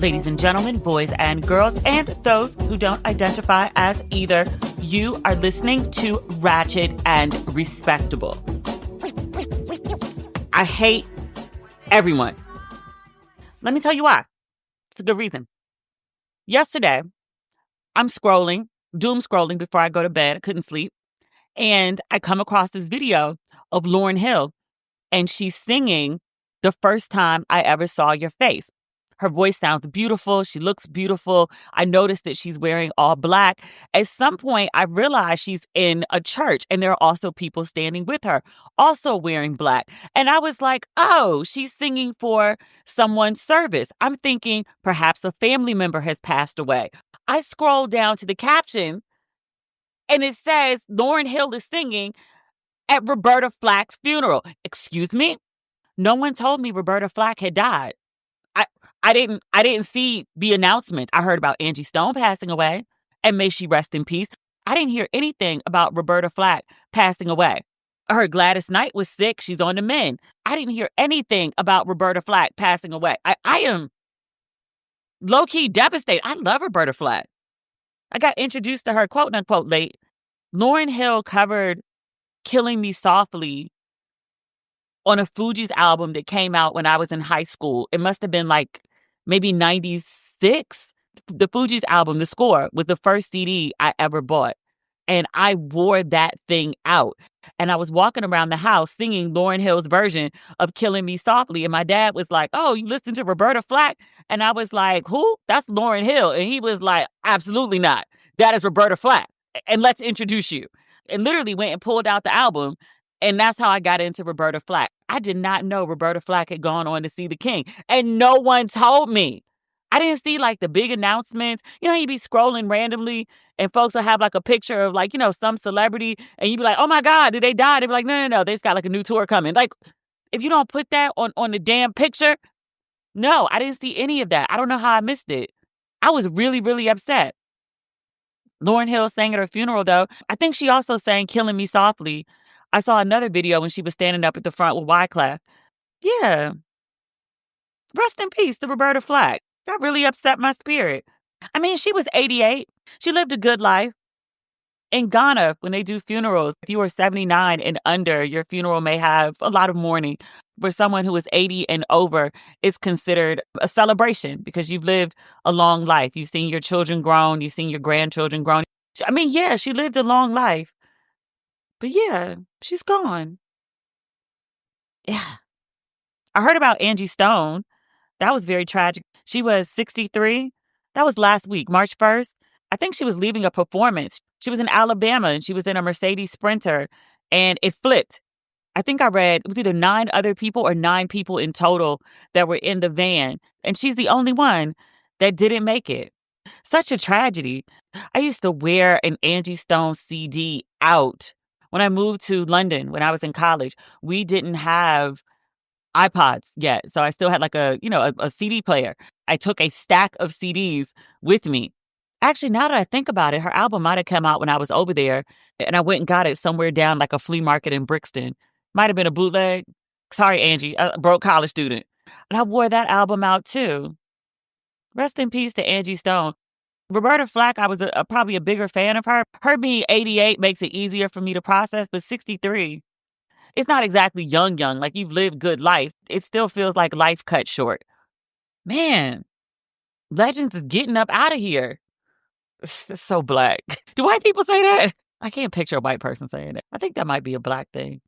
Ladies and gentlemen, boys and girls, and those who don't identify as either, you are listening to Ratchet and Respectable. I hate everyone. Let me tell you why. It's a good reason. Yesterday, I'm doom scrolling before I go to bed. I couldn't sleep. And I come across this video of Lauryn Hill, and she's singing The First Time I Ever Saw Your Face. Her voice sounds beautiful. She looks beautiful. I noticed that she's wearing all black. At some point, I realized she's in a church, and there are also people standing with her, also wearing black. And I was like, oh, she's singing for someone's service. I'm thinking perhaps a family member has passed away. I scroll down to the caption, and it says Lauryn Hill is singing at Roberta Flack's funeral. Excuse me? No one told me Roberta Flack had died. I didn't see the announcement. I heard about Angie Stone passing away, and may she rest in peace. I didn't hear anything about Roberta Flack passing away. I heard Gladys Knight was sick. She's on the mend. I didn't hear anything about Roberta Flack passing away. I am low-key devastated. I love Roberta Flack. I got introduced to her, quote unquote, late. Lauryn Hill covered Killing Me Softly on a Fugees album that came out when I was in high school. It must have been like maybe 96. The Fugees album, The Score, was the first CD I ever bought. And I wore that thing out. And I was walking around the house singing Lauryn Hill's version of Killing Me Softly. And my dad was like, oh, you listen to Roberta Flack? And I was like, who? That's Lauryn Hill. And he was like, absolutely not. That is Roberta Flack. And let's introduce you. And literally went and pulled out the album. And that's how I got into Roberta Flack. I did not know Roberta Flack had gone on to see the King. And no one told me. I didn't see like the big announcements. You know, you'd be scrolling randomly and folks will have like a picture of like, you know, some celebrity. And you'd be like, oh my God, did they die? They'd be like, no. They just got like a new tour coming. Like, if you don't put that on the damn picture. No, I didn't see any of that. I don't know how I missed it. I was really, really upset. Lauryn Hill sang at her funeral, though. I think she also sang Killing Me Softly. I saw another video when she was standing up at the front with Wyclef. Yeah. Rest in peace to Roberta Flack. That really upset my spirit. I mean, she was 88. She lived a good life. In Ghana, when they do funerals, if you are 79 and under, your funeral may have a lot of mourning. For someone who is 80 and over, it's considered a celebration because you've lived a long life. You've seen your children grown. You've seen your grandchildren grown. I mean, yeah, she lived a long life. But yeah, she's gone. Yeah. I heard about Angie Stone. That was very tragic. She was 63. That was last week, March 1st. I think she was leaving a performance. She was in Alabama and she was in a Mercedes Sprinter and it flipped. I think I read it was either 9 other people or 9 people in total that were in the van. And she's the only one that didn't make it. Such a tragedy. I used to wear an Angie Stone CD out. When I moved to London, when I was in college, we didn't have iPods yet. So I still had like a CD player. I took a stack of CDs with me. Actually, now that I think about it, her album might have come out when I was over there and I went and got it somewhere down like a flea market in Brixton. Might have been a bootleg. Sorry, Angie, a broke college student. And I wore that album out too. Rest in peace to Angie Stone. Roberta Flack, I was probably a bigger fan of her. Her being 88 makes it easier for me to process, but 63, it's not exactly young. Like you've lived good life. It still feels like life cut short. Man, Legends is getting up out of here. It's so black. Do white people say that? I can't picture a white person saying it. I think that might be a black thing.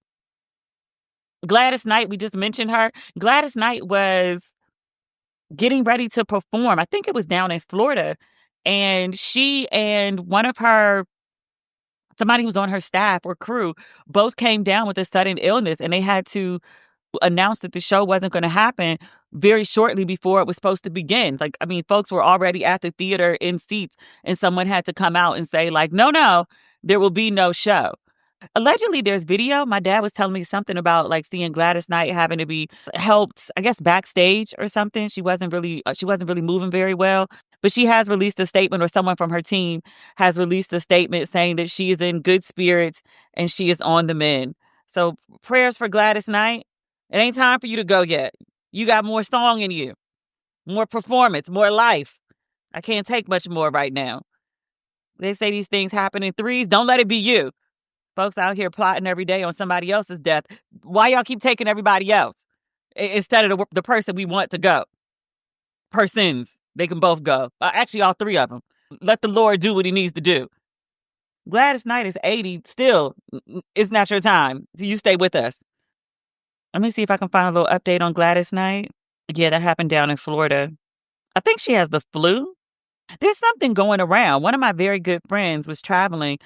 Gladys Knight, we just mentioned her. Gladys Knight was getting ready to perform. I think it was down in Florida. And she and somebody who was on her staff or crew, both came down with a sudden illness and they had to announce that the show wasn't going to happen very shortly before it was supposed to begin. Like, I mean, folks were already at the theater in seats and someone had to come out and say like, no, there will be no show. Allegedly, there's video. My dad was telling me something about like seeing Gladys Knight having to be helped, I guess, backstage or something. She wasn't really moving very well. But she has released a statement, or someone from her team has released a statement saying that she is in good spirits and she is on the mend. So prayers for Gladys Knight. It ain't time for you to go yet. You got more song in you. more performance, more life. I can't take much more right now. They say these things happen in threes. Don't let it be you. Folks out here plotting every day on somebody else's death. Why y'all keep taking everybody else instead of the person we want to go? Persons. They can both go. Actually, all three of them. Let the Lord do what he needs to do. Gladys Knight is 80. Still, it's not your time. So you stay with us. Let me see if I can find a little update on Gladys Knight. Yeah, that happened down in Florida. I think she has the flu. There's something going around. One of my very good friends was traveling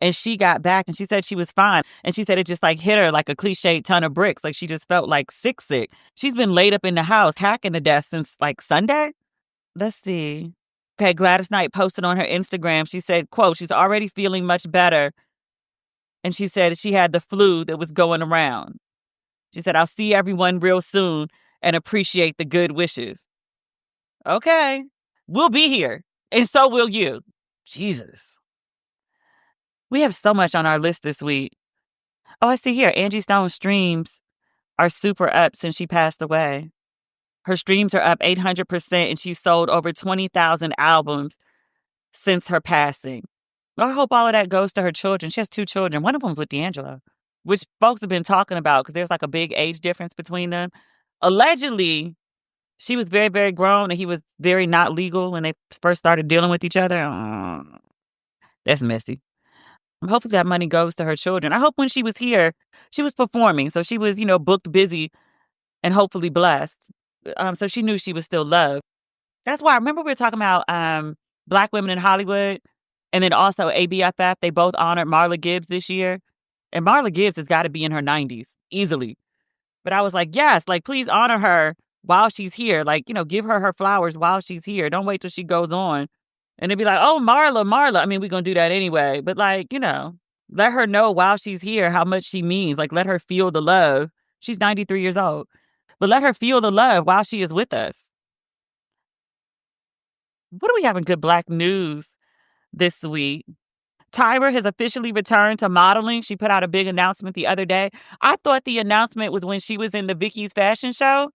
and she got back and she said she was fine. And she said it just like hit her like a cliched ton of bricks. Like she just felt like sick. She's been laid up in the house, hacking to death since like Sunday. Let's see. Okay, Gladys Knight posted on her Instagram. She said, quote, she's already feeling much better. And she said she had the flu that was going around. She said, I'll see everyone real soon and appreciate the good wishes. Okay, we'll be here. And so will you. Jesus. We have so much on our list this week. Oh, I see here. Angie Stone's streams are super up since she passed away. Her streams are up 800% and she's sold over 20,000 albums since her passing. Well, I hope all of that goes to her children. She has 2 children. One of them's with D'Angelo, which folks have been talking about because there's like a big age difference between them. Allegedly, she was very, very grown and he was very not legal when they first started dealing with each other. That's messy. Hopefully that money goes to her children. I hope when she was here, she was performing. So she was, booked busy and hopefully blessed. So she knew she was still loved. That's why I remember we were talking about Black women in Hollywood and then also ABFF. They both honored Marla Gibbs this year. And Marla Gibbs has got to be in her 90s, easily. But I was like, yes, like, please honor her while she's here. Like, give her flowers while she's here. Don't wait till she goes on. And they'd be like, oh, Marla. I mean, we're going to do that anyway. But like, let her know while she's here how much she means. Like, let her feel the love. She's 93 years old. But let her feel the love while she is with us. What do we have in good Black news this week? Tyra has officially returned to modeling. She put out a big announcement the other day. I thought the announcement was when she was in the Vicky's fashion show.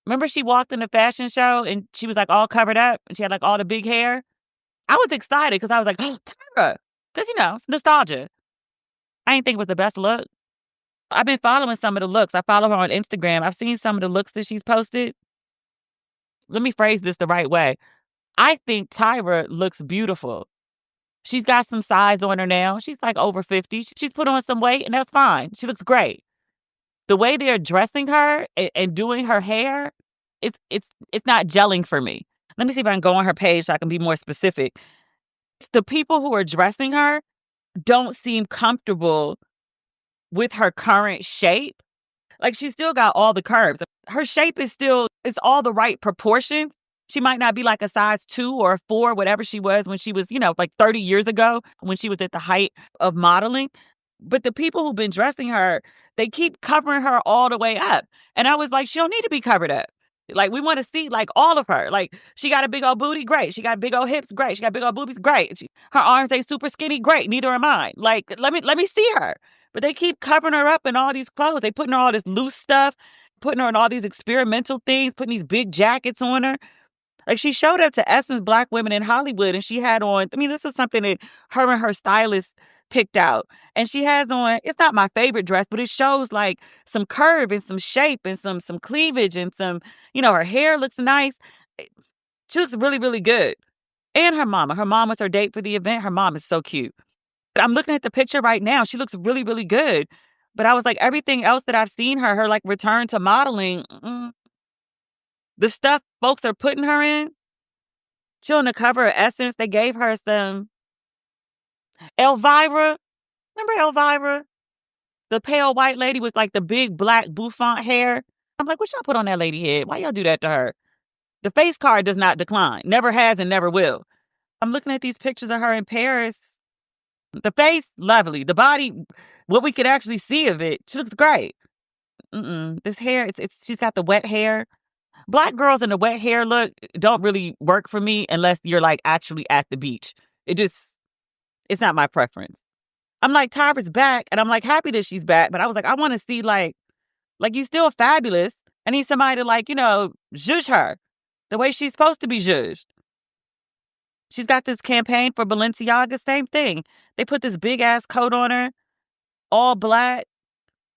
Remember she walked in the fashion show and she was like all covered up and she had like all the big hair? I was excited because I was like, oh, Tyra. Because, it's nostalgia. I didn't think it was the best look. I've been following some of the looks. I follow her on Instagram. I've seen some of the looks that she's posted. Let me phrase this the right way. I think Tyra looks beautiful. She's got some size on her now. She's like over 50. She's put on some weight and that's fine. She looks great. The way they're dressing her and doing her hair, it's not gelling for me. Let me see if I can go on her page so I can be more specific. The people who are dressing her don't seem comfortable with her current shape. Like she's still got all the curves. Her shape is still, it's all the right proportions. She might not be like a size 2 or a 4, whatever she was when she was, like 30 years ago when she was at the height of modeling. But the people who've been dressing her, they keep covering her all the way up. And I was like, she don't need to be covered up. Like, we want to see, like, all of her. Like, she got a big old booty, great. She got big old hips, great. She got big old boobies, great. Her arms ain't super skinny, great. Neither am I. Like, let me see her. But they keep covering her up in all these clothes. They putting her all this loose stuff, putting her in all these experimental things, putting these big jackets on her. Like, she showed up to Essence Black Women in Hollywood, and she had on, this is something that her and her stylist picked out. And she has on, it's not my favorite dress, but it shows like some curve and some shape and some cleavage and some, her hair looks nice. She looks really, really good. And her mom was her date for the event. Her mom is so cute. But I'm looking at the picture right now. She looks really, really good. But I was like, everything else that I've seen her like return to modeling, the stuff folks are putting her in. She on the cover of Essence. They gave her some Elvira. Remember Elvira? The pale white lady with like the big black bouffant hair. I'm like, what y'all put on that lady head? Why y'all do that to her? The face card does not decline. Never has and never will. I'm looking at these pictures of her in Paris. The face, lovely. The body, what we could actually see of it, she looks great. This hair, she's got the wet hair. Black girls in the wet hair look don't really work for me unless you're like actually at the beach. It's not my preference. I'm like, Tyra's back, and I'm like happy that she's back, but I was like, I want to see like you still fabulous. I need somebody to like, zhuzh her. The way she's supposed to be judged. She's got this campaign for Balenciaga, same thing. They put this big-ass coat on her, all black.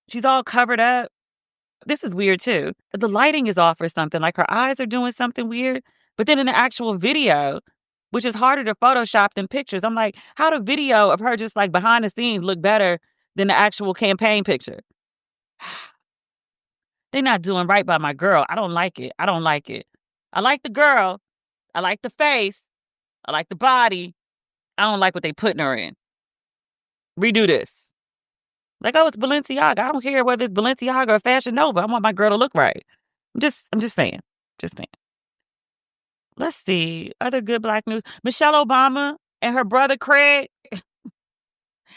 She's all covered up. This is weird, too. The lighting is off or something. Like, her eyes are doing something weird. But then in the actual video, which is harder to Photoshop than pictures, I'm like, how the video of her just, like, behind the scenes look better than the actual campaign picture? They're not doing right by my girl. I don't like it. I don't like it. I like the girl. I like the face. I like the body. I don't like what they putting her in. Redo this. Like, oh, it's Balenciaga. I don't care whether it's Balenciaga or Fashion Nova. I want my girl to look right. I'm just saying. Just saying. Let's see. Other good Black news. Michelle Obama and her brother Craig.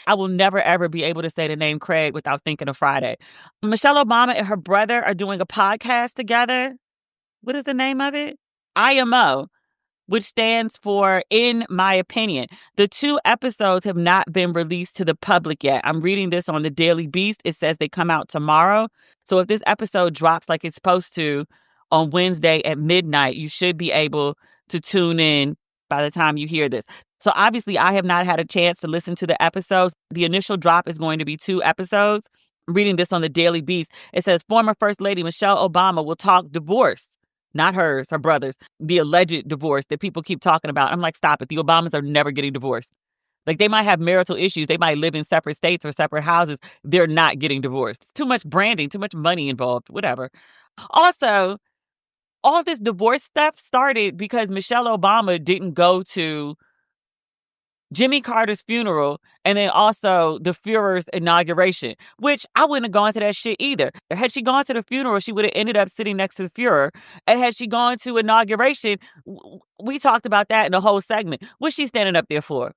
I will never, ever be able to say the name Craig without thinking of Friday. Michelle Obama and her brother are doing a podcast together. What is the name of it? IMO, which stands for In My Opinion. The 2 episodes have not been released to the public yet. I'm reading this on the Daily Beast. It says they come out tomorrow. So if this episode drops like it's supposed to on Wednesday at midnight, you should be able to tune in by the time you hear this. So obviously, I have not had a chance to listen to the episodes. The initial drop is going to be 2 episodes. I'm reading this on the Daily Beast. It says former First Lady Michelle Obama will talk divorce. Not hers, her brother's, the alleged divorce that people keep talking about. I'm like, stop it. The Obamas are never getting divorced. Like, they might have marital issues. They might live in separate states or separate houses. They're not getting divorced. Too much branding, too much money involved, whatever. Also, all this divorce stuff started because Michelle Obama didn't go to Jimmy Carter's funeral and then also the Führer's inauguration, which I wouldn't have gone to that shit either. Had she gone to the funeral, she would have ended up sitting next to the Führer. And had she gone to inauguration, we talked about that in the whole segment. What's she standing up there for?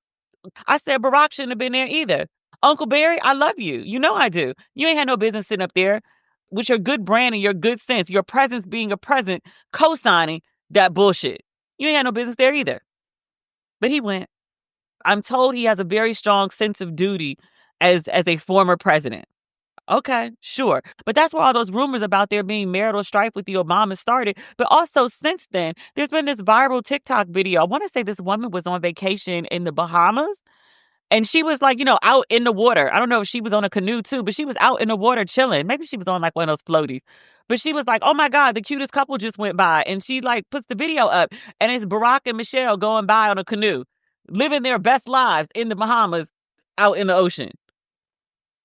I said Barack shouldn't have been there either. Uncle Barry, I love you. You know I do. You ain't had no business sitting up there with your good brand and your good sense, your presence being a present, co-signing that bullshit. You ain't had no business there either. But he went. I'm told he has a very strong sense of duty as a former president. Okay, sure. But that's where all those rumors about there being marital strife with the Obamas started. But also since then, there's been this viral TikTok video. I want to say this woman was on vacation in the Bahamas. And she was like, out in the water. I don't know if she was on a canoe too, but she was out in the water chilling. Maybe she was on like one of those floaties. But she was like, oh my God, the cutest couple just went by. And she like puts the video up and it's Barack and Michelle going by on a canoe, living their best lives in the Bahamas out in the ocean.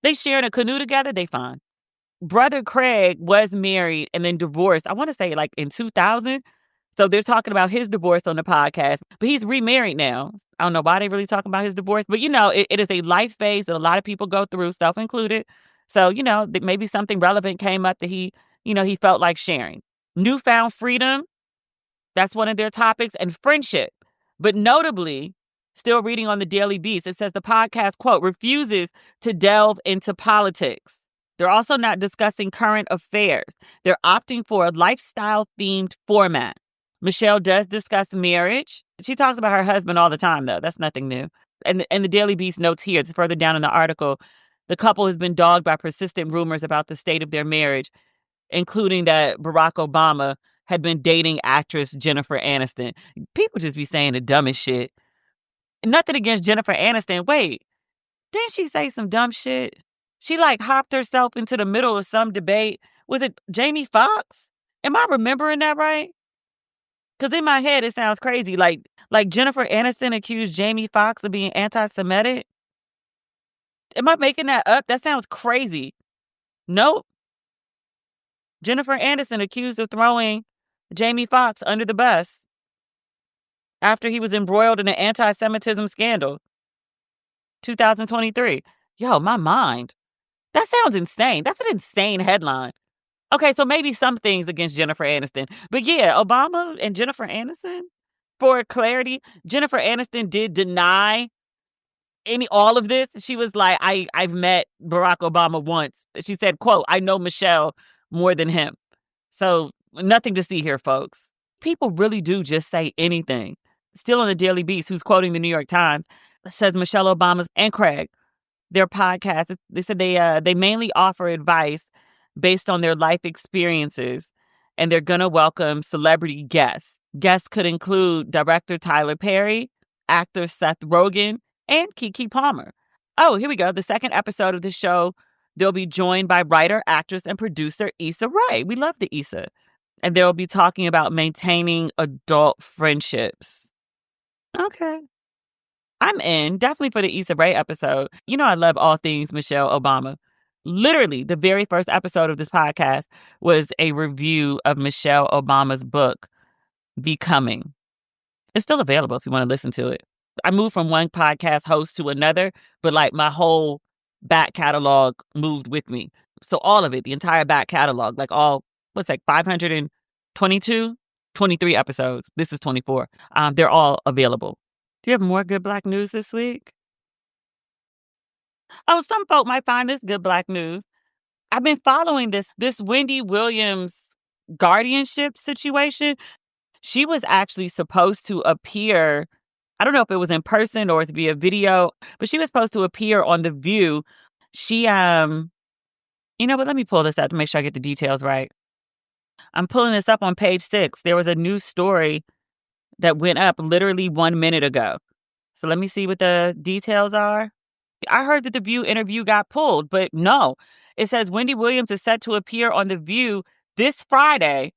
They sharing a canoe together, they fine. Brother Craig was married and then divorced, I want to say like in 2000. So they're talking about his divorce on the podcast, but he's remarried now. I don't know why they really talking about his divorce, but it is a life phase that a lot of people go through, self included. So, maybe something relevant came up that he felt like sharing. Newfound freedom, that's one of their topics, and friendship. But notably, still reading on the Daily Beast, it says the podcast, quote, refuses to delve into politics. They're also not discussing current affairs. They're opting for a lifestyle-themed format. Michelle does discuss marriage. She talks about her husband all the time, though. That's nothing new. And the Daily Beast notes here, it's further down in the article, the couple has been dogged by persistent rumors about the state of their marriage, including that Barack Obama had been dating actress Jennifer Aniston. People just be saying the dumbest shit. Nothing against Jennifer Aniston. Wait, didn't she say some dumb shit? She like hopped herself into the middle of some debate. Was it Jamie Foxx? Am I remembering that right? Because in my head, it sounds crazy. Like Jennifer Aniston accused Jamie Foxx of being anti-Semitic. Am I making that up? That sounds crazy. Nope. Jennifer Aniston accused of throwing Jamie Foxx under the bus after he was embroiled in an anti-Semitism scandal. 2023. Yo, my mind. That sounds insane. That's an insane headline. Okay, so maybe some things against Jennifer Aniston. But yeah, Obama and Jennifer Aniston, for clarity, Jennifer Aniston did deny all of this. She was like, I've met Barack Obama once. She said, quote, I know Michelle more than him. So nothing to see here, folks. People really do just say anything. Still on the Daily Beast, who's quoting the New York Times, says Michelle Obama's and Craig, their podcast, they said they mainly offer advice based on their life experiences, and they're going to welcome celebrity guests. Guests could include director Tyler Perry, actor Seth Rogen, and Keke Palmer. Oh, here we go. The second episode of the show, they'll be joined by writer, actress, and producer Issa Rae. We love the Issa. And they'll be talking about maintaining adult friendships. Okay. I'm in, definitely for the Issa Rae episode. You know I love all things Michelle Obama. Literally, the very first episode of this podcast was a review of Michelle Obama's book, Becoming. It's still available if you want to listen to it. I moved from one podcast host to another, but like my whole back catalog moved with me. So all of it, the entire back catalog, like all, what's like 522, 23 episodes. This is 24. They're all available. Do you have more good Black news this week? Oh, some folk might find this good Black news. I've been following this Wendy Williams guardianship situation. She was actually supposed to appear, I don't know if it was in person or it's via video, but she was supposed to appear on The View. She, you know what, let me pull this up to make sure I get the details right. I'm pulling this up on page 6. There was a news story that went up literally 1 minute ago. So let me see what the details are. I heard that The View interview got pulled, but no. It says Wendy Williams is set to appear on The View this Friday,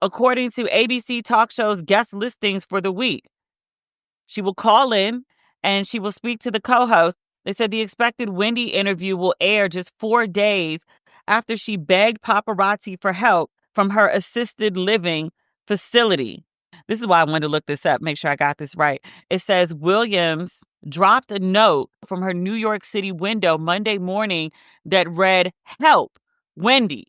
according to ABC talk show's guest listings for the week. She will call in and she will speak to the co-host. They said the expected Wendy interview will air just 4 days after she begged paparazzi for help from her assisted living facility. This is why I wanted to look this up, make sure I got this right. It says Williams dropped a note from her New York City window Monday morning that read, "Help, Wendy."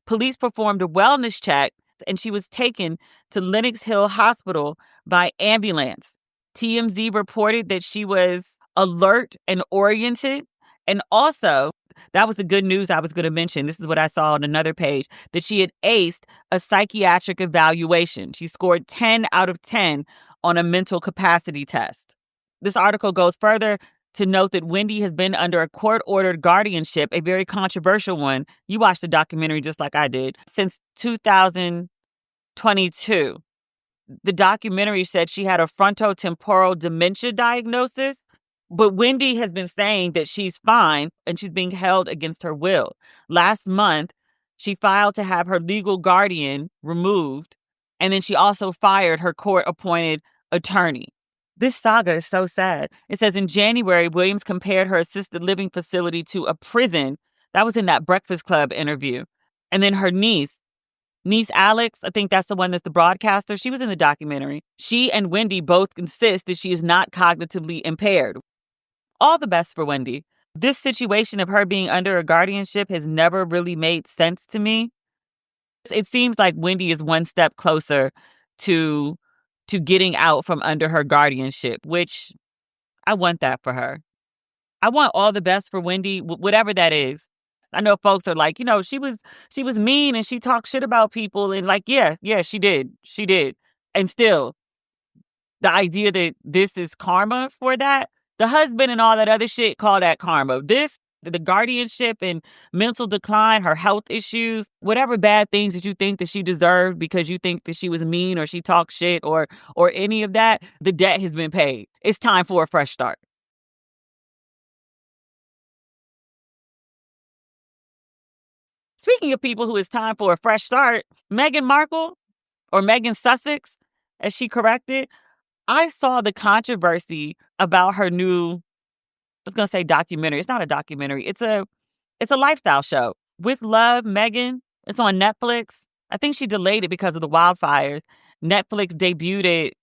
Police performed a wellness check and she was taken to Lenox Hill Hospital by ambulance. TMZ reported that she was alert and oriented. And also, that was the good news I was going to mention. This is what I saw on another page, that she had aced a psychiatric evaluation. She scored 10 out of 10 on a mental capacity test. This article goes further to note that Wendy has been under a court-ordered guardianship, a very controversial one. You watched the documentary just like I did, since 2022. The documentary said she had a frontotemporal dementia diagnosis, but Wendy has been saying that she's fine and she's being held against her will. Last month, she filed to have her legal guardian removed, and then she also fired her court-appointed attorney. This saga is so sad. It says in January, Williams compared her assisted living facility to a prison. That was in that Breakfast Club interview. And then her niece Alex, I think that's the one that's the broadcaster. She was in the documentary. She and Wendy both insist that she is not cognitively impaired. All the best for Wendy. This situation of her being under a guardianship has never really made sense to me. It seems like Wendy is one step closer to getting out from under her guardianship, which I want that for her. I want all the best for Wendy, whatever that is. I know folks are like, you know, she was mean and she talked shit about people and like, yeah, she did. And still, the idea that this is karma for that, the husband and all that other shit, call that karma. This, the guardianship and mental decline, her health issues, whatever bad things that you think that she deserved because you think that she was mean or she talked shit or any of that, the debt has been paid. It's time for a fresh start. Speaking of people who it's time for a fresh start, Meghan Markle, or Meghan Sussex, as she corrected, I saw the controversy about her new, I was going to say documentary. It's not a documentary. It's a lifestyle show. With Love, Meghan. It's on Netflix. I think she delayed it because of the wildfires. Netflix debuted it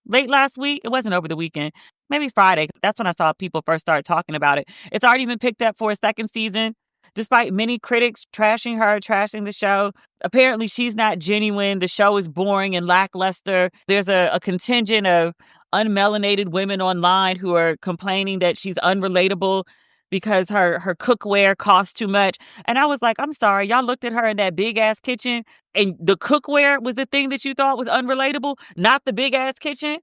late last week. It wasn't over the weekend. Maybe Friday. That's when I saw people first start talking about it. It's already been picked up for a second season. Despite many critics trashing her, trashing the show, apparently she's not genuine. The show is boring and lackluster. There's a contingent of unmelanated women online who are complaining that she's unrelatable because her cookware costs too much. And I was like, I'm sorry, y'all looked at her in that big ass kitchen and the cookware was the thing that you thought was unrelatable, not the big ass kitchen.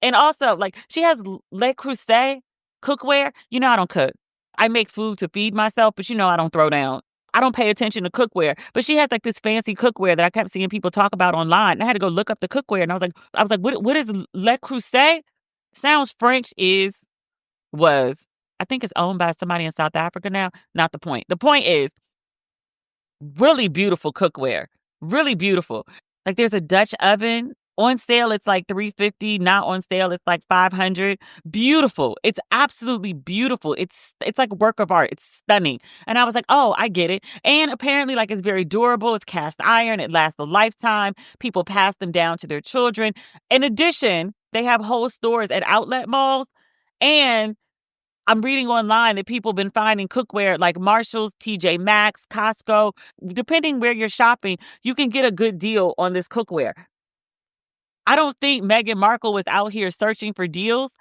And also, like, she has Le Creuset cookware. You know I don't cook. I make food to feed myself, but you know I don't throw down. I don't pay attention to cookware, but she has like this fancy cookware that I kept seeing people talk about online. And I had to go look up the cookware, and I was like, what is Le Creuset? Sounds French. Was. I think it's owned by somebody in South Africa now. Not the point. The point is really beautiful cookware. Really beautiful. Like there's a Dutch oven. On sale, it's like $350. Not on sale, it's like $500. Beautiful. It's absolutely beautiful. It's like a work of art. It's stunning. And I was like, oh, I get it. And apparently, like, it's very durable. It's cast iron. It lasts a lifetime. People pass them down to their children. In addition, they have whole stores at outlet malls. And I'm reading online that people have been finding cookware like Marshall's, TJ Maxx, Costco. Depending where you're shopping, you can get a good deal on this cookware. I don't think Meghan Markle was out here searching for deals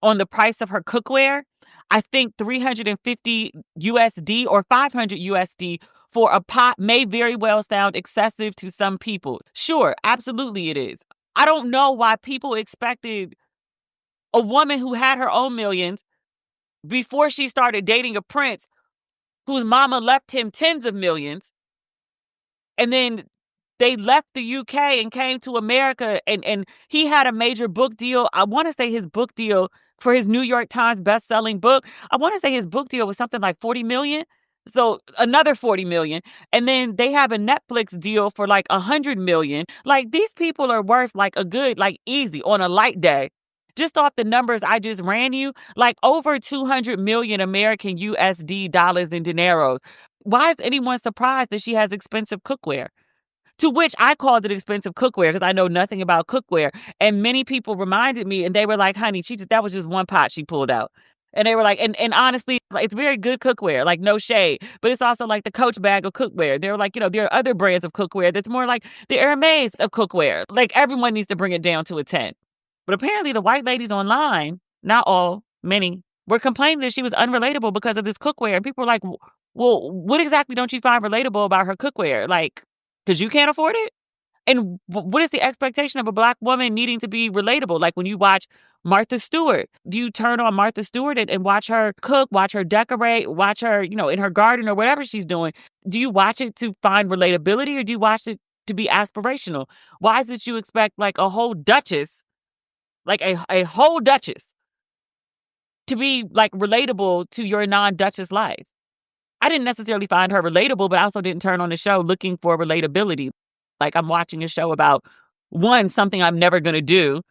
on the price of her cookware. I think $350 USD or $500 USD for a pot may very well sound excessive to some people. Sure, absolutely it is. I don't know why people expected a woman who had her own millions before she started dating a prince whose mama left him tens of millions, and then they left the UK and came to America, and he had a major book deal. I want to say his book deal for his New York Times best-selling book, I want to say his book deal was something like $40 million. So another $40 million. And then they have a Netflix deal for like $100 million. Like, these people are worth like a good, like, easy on a light day. Just off the numbers I just ran you, like over 200 million American USD dollars in dineros. Why is anyone surprised that she has expensive cookware? To which I called it expensive cookware because I know nothing about cookware. And many people reminded me, and they were like, honey, that was just one pot she pulled out. And they were like, and honestly, like, it's very good cookware, like, no shade. But it's also like the Coach bag of cookware. They were like, there are other brands of cookware that's more like the Hermes of cookware. Like, everyone needs to bring it down to a 10. But apparently the white ladies online, not all, many, were complaining that she was unrelatable because of this cookware. And people were like, well, what exactly don't you find relatable about her cookware? Like, because you can't afford it? And what is the expectation of a Black woman needing to be relatable? Like, when you watch Martha Stewart, do you turn on Martha Stewart and watch her cook, watch her decorate, watch her, in her garden or whatever she's doing? Do you watch it to find relatability, or do you watch it to be aspirational? Why is it you expect like a whole duchess, like a whole duchess, to be like relatable to your non-duchess life? I didn't necessarily find her relatable, but I also didn't turn on the show looking for relatability. Like, I'm watching a show about, one, something I'm never going to do.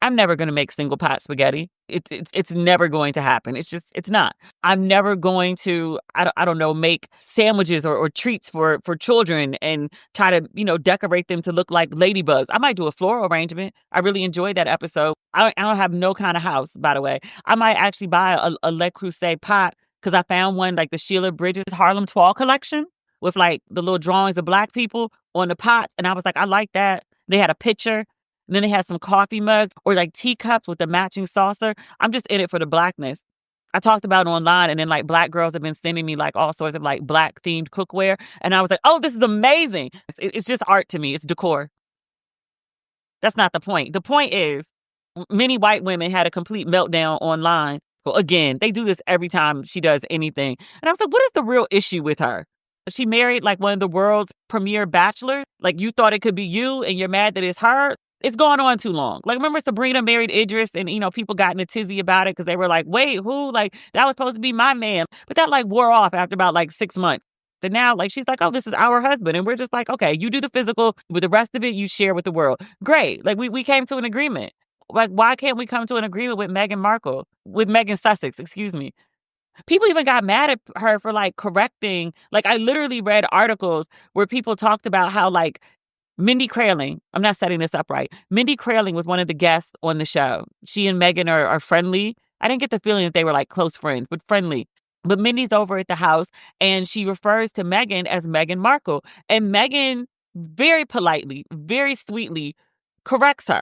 I'm never going to make single pot spaghetti. It's never going to happen. It's not. I'm never going to, I don't know, make sandwiches or treats for children and try to, decorate them to look like ladybugs. I might do a floral arrangement. I really enjoyed that episode. I don't have no kind of house, by the way. I might actually buy a Le Creuset pot, because I found one, like the Sheila Bridges Harlem Twall collection with like the little drawings of Black people on the pots. And I was like, I like that. They had a picture. And then they had some coffee mugs or like teacups with the matching saucer. I'm just in it for the Blackness. I talked about it online, and then like Black girls have been sending me like all sorts of like Black themed cookware. And I was like, oh, this is amazing. It's just art to me. It's decor. That's not the point. The point is, many white women had a complete meltdown online. Well, again, they do this every time she does anything. And I was like, what is the real issue with her? She married like one of the world's premier bachelors. Like, you thought it could be you and you're mad that it's her. It's gone on too long. Like, remember Sabrina married Idris, and, people got in a tizzy about it because they were like, wait, who? Like, that was supposed to be my man. But that like wore off after about like 6 months. And now, like, she's like, oh, this is our husband. And we're just like, okay, you do the physical, but the rest of it you share with the world. Great. Like, we came to an agreement. Like, why can't we come to an agreement with Meghan Sussex, excuse me? People even got mad at her for like correcting. Like, I literally read articles where people talked about how like Mindy Kaling, I'm not setting this up right. Mindy Kaling was one of the guests on the show. She and Meghan are friendly. I didn't get the feeling that they were like close friends, but friendly. But Mindy's over at the house, and she refers to Meghan as Meghan Markle. And Meghan very politely, very sweetly corrects her.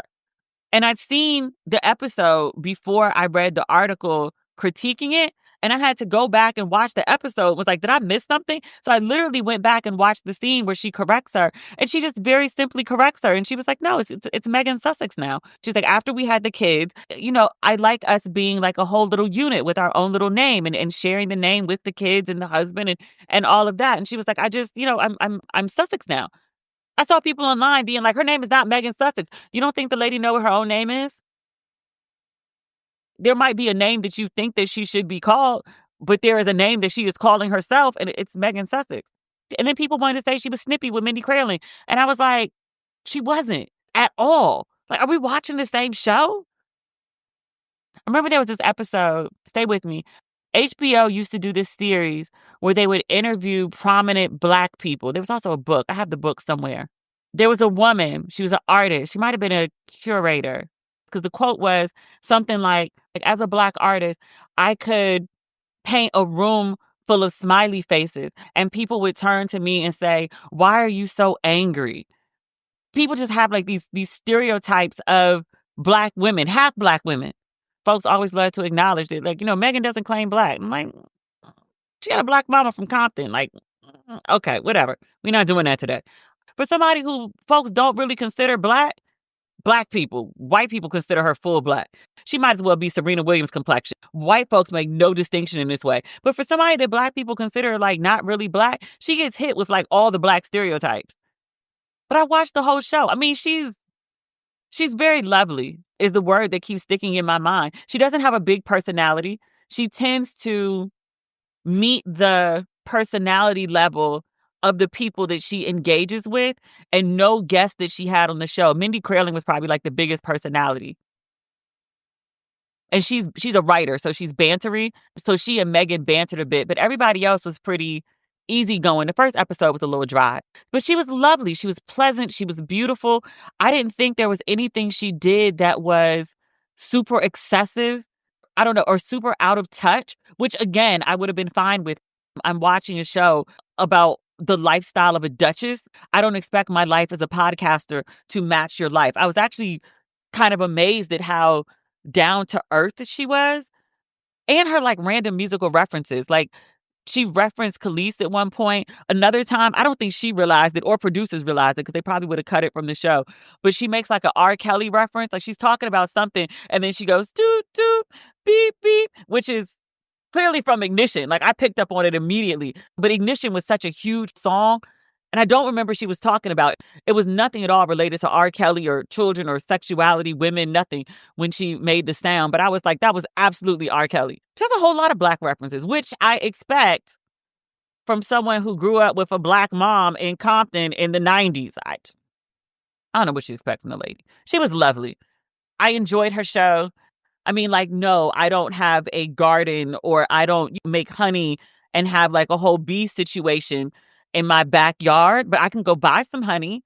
And I'd seen the episode before I read the article critiquing it. And I had to go back and watch the episode. It was like, did I miss something? So I literally went back and watched the scene where she corrects her. And she just very simply corrects her. And she was like, no, it's Meghan Sussex now. She's like, after we had the kids, I like us being like a whole little unit with our own little name and sharing the name with the kids and the husband and all of that. And she was like, I just, I'm Sussex now. I saw people online being like, her name is not Meghan Sussex. You don't think the lady know what her own name is? There might be a name that you think that she should be called, but there is a name that she is calling herself, and it's Meghan Sussex. And then people wanted to say she was snippy with Mindy Kaling. And I was like, she wasn't at all. Like, are we watching the same show? I remember there was this episode, stay with me. HBO used to do this series where they would interview prominent Black people. There was also a book. I have the book somewhere. There was a woman. She was an artist. She might have been a curator. Because the quote was something like, as a Black artist, I could paint a room full of smiley faces and people would turn to me and say, why are you so angry? People just have like these stereotypes of Black women, half Black women. Folks always love to acknowledge that, like, Meghan doesn't claim Black. I'm like, she had a Black mama from Compton. Like, okay, whatever. We're not doing that today. For somebody who folks don't really consider Black people, white people consider her full Black. She might as well be Serena Williams complexion. White folks make no distinction in this way. But for somebody that Black people consider like not really Black, she gets hit with like all the Black stereotypes. But I watched the whole show. I mean, she's very lovely is the word that keeps sticking in my mind. She doesn't have a big personality. She tends to meet the personality level of the people that she engages with, and no guest that she had on the show. Mindy Kaling was probably like the biggest personality. And she's a writer, so she's bantery. So she and Meghan bantered a bit, but everybody else was pretty easygoing. The first episode was a little dry, but she was lovely. She was pleasant. She was beautiful. I didn't think there was anything she did that was super excessive. I don't know, or super out of touch, which again, I would have been fine with. I'm watching a show about the lifestyle of a duchess. I don't expect my life as a podcaster to match your life. I was actually kind of amazed at how down to earth she was, and her like random musical references. Like, she referenced Khalees at one point. Another time, I don't think she realized it or producers realized it because they probably would have cut it from the show. But she makes like a R. Kelly reference. Like, she's talking about something and then she goes, doot, doot, beep, beep, which is clearly from Ignition. Like, I picked up on it immediately. But Ignition was such a huge song. And I don't remember she was talking about it. It was nothing at all related to R. Kelly or children or sexuality, women, nothing when she made the sound. But I was like, that was absolutely R. Kelly. She has a whole lot of Black references, which I expect from someone who grew up with a Black mom in Compton in the 90s. I don't know what you expect from the lady. She was lovely. I enjoyed her show. I mean, like, no, I don't have a garden or I don't make honey and have like a whole bee situation in my backyard, but I can go buy some honey.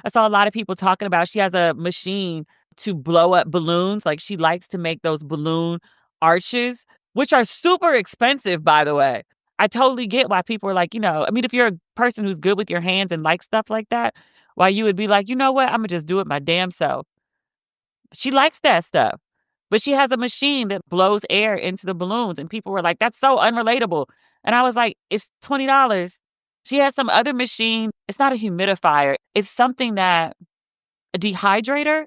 I saw a lot of people talking about she has a machine to blow up balloons. Like, she likes to make those balloon arches, which are super expensive, by the way. I totally get why people are like, I mean, if you're a person who's good with your hands and like stuff like that, why you would be like, you know what? I'm going to just do it my damn self. She likes that stuff. But she has a machine that blows air into the balloons. And people were like, that's so unrelatable. And I was like, it's $20. She has some other machine. It's not a humidifier. It's something that, a dehydrator.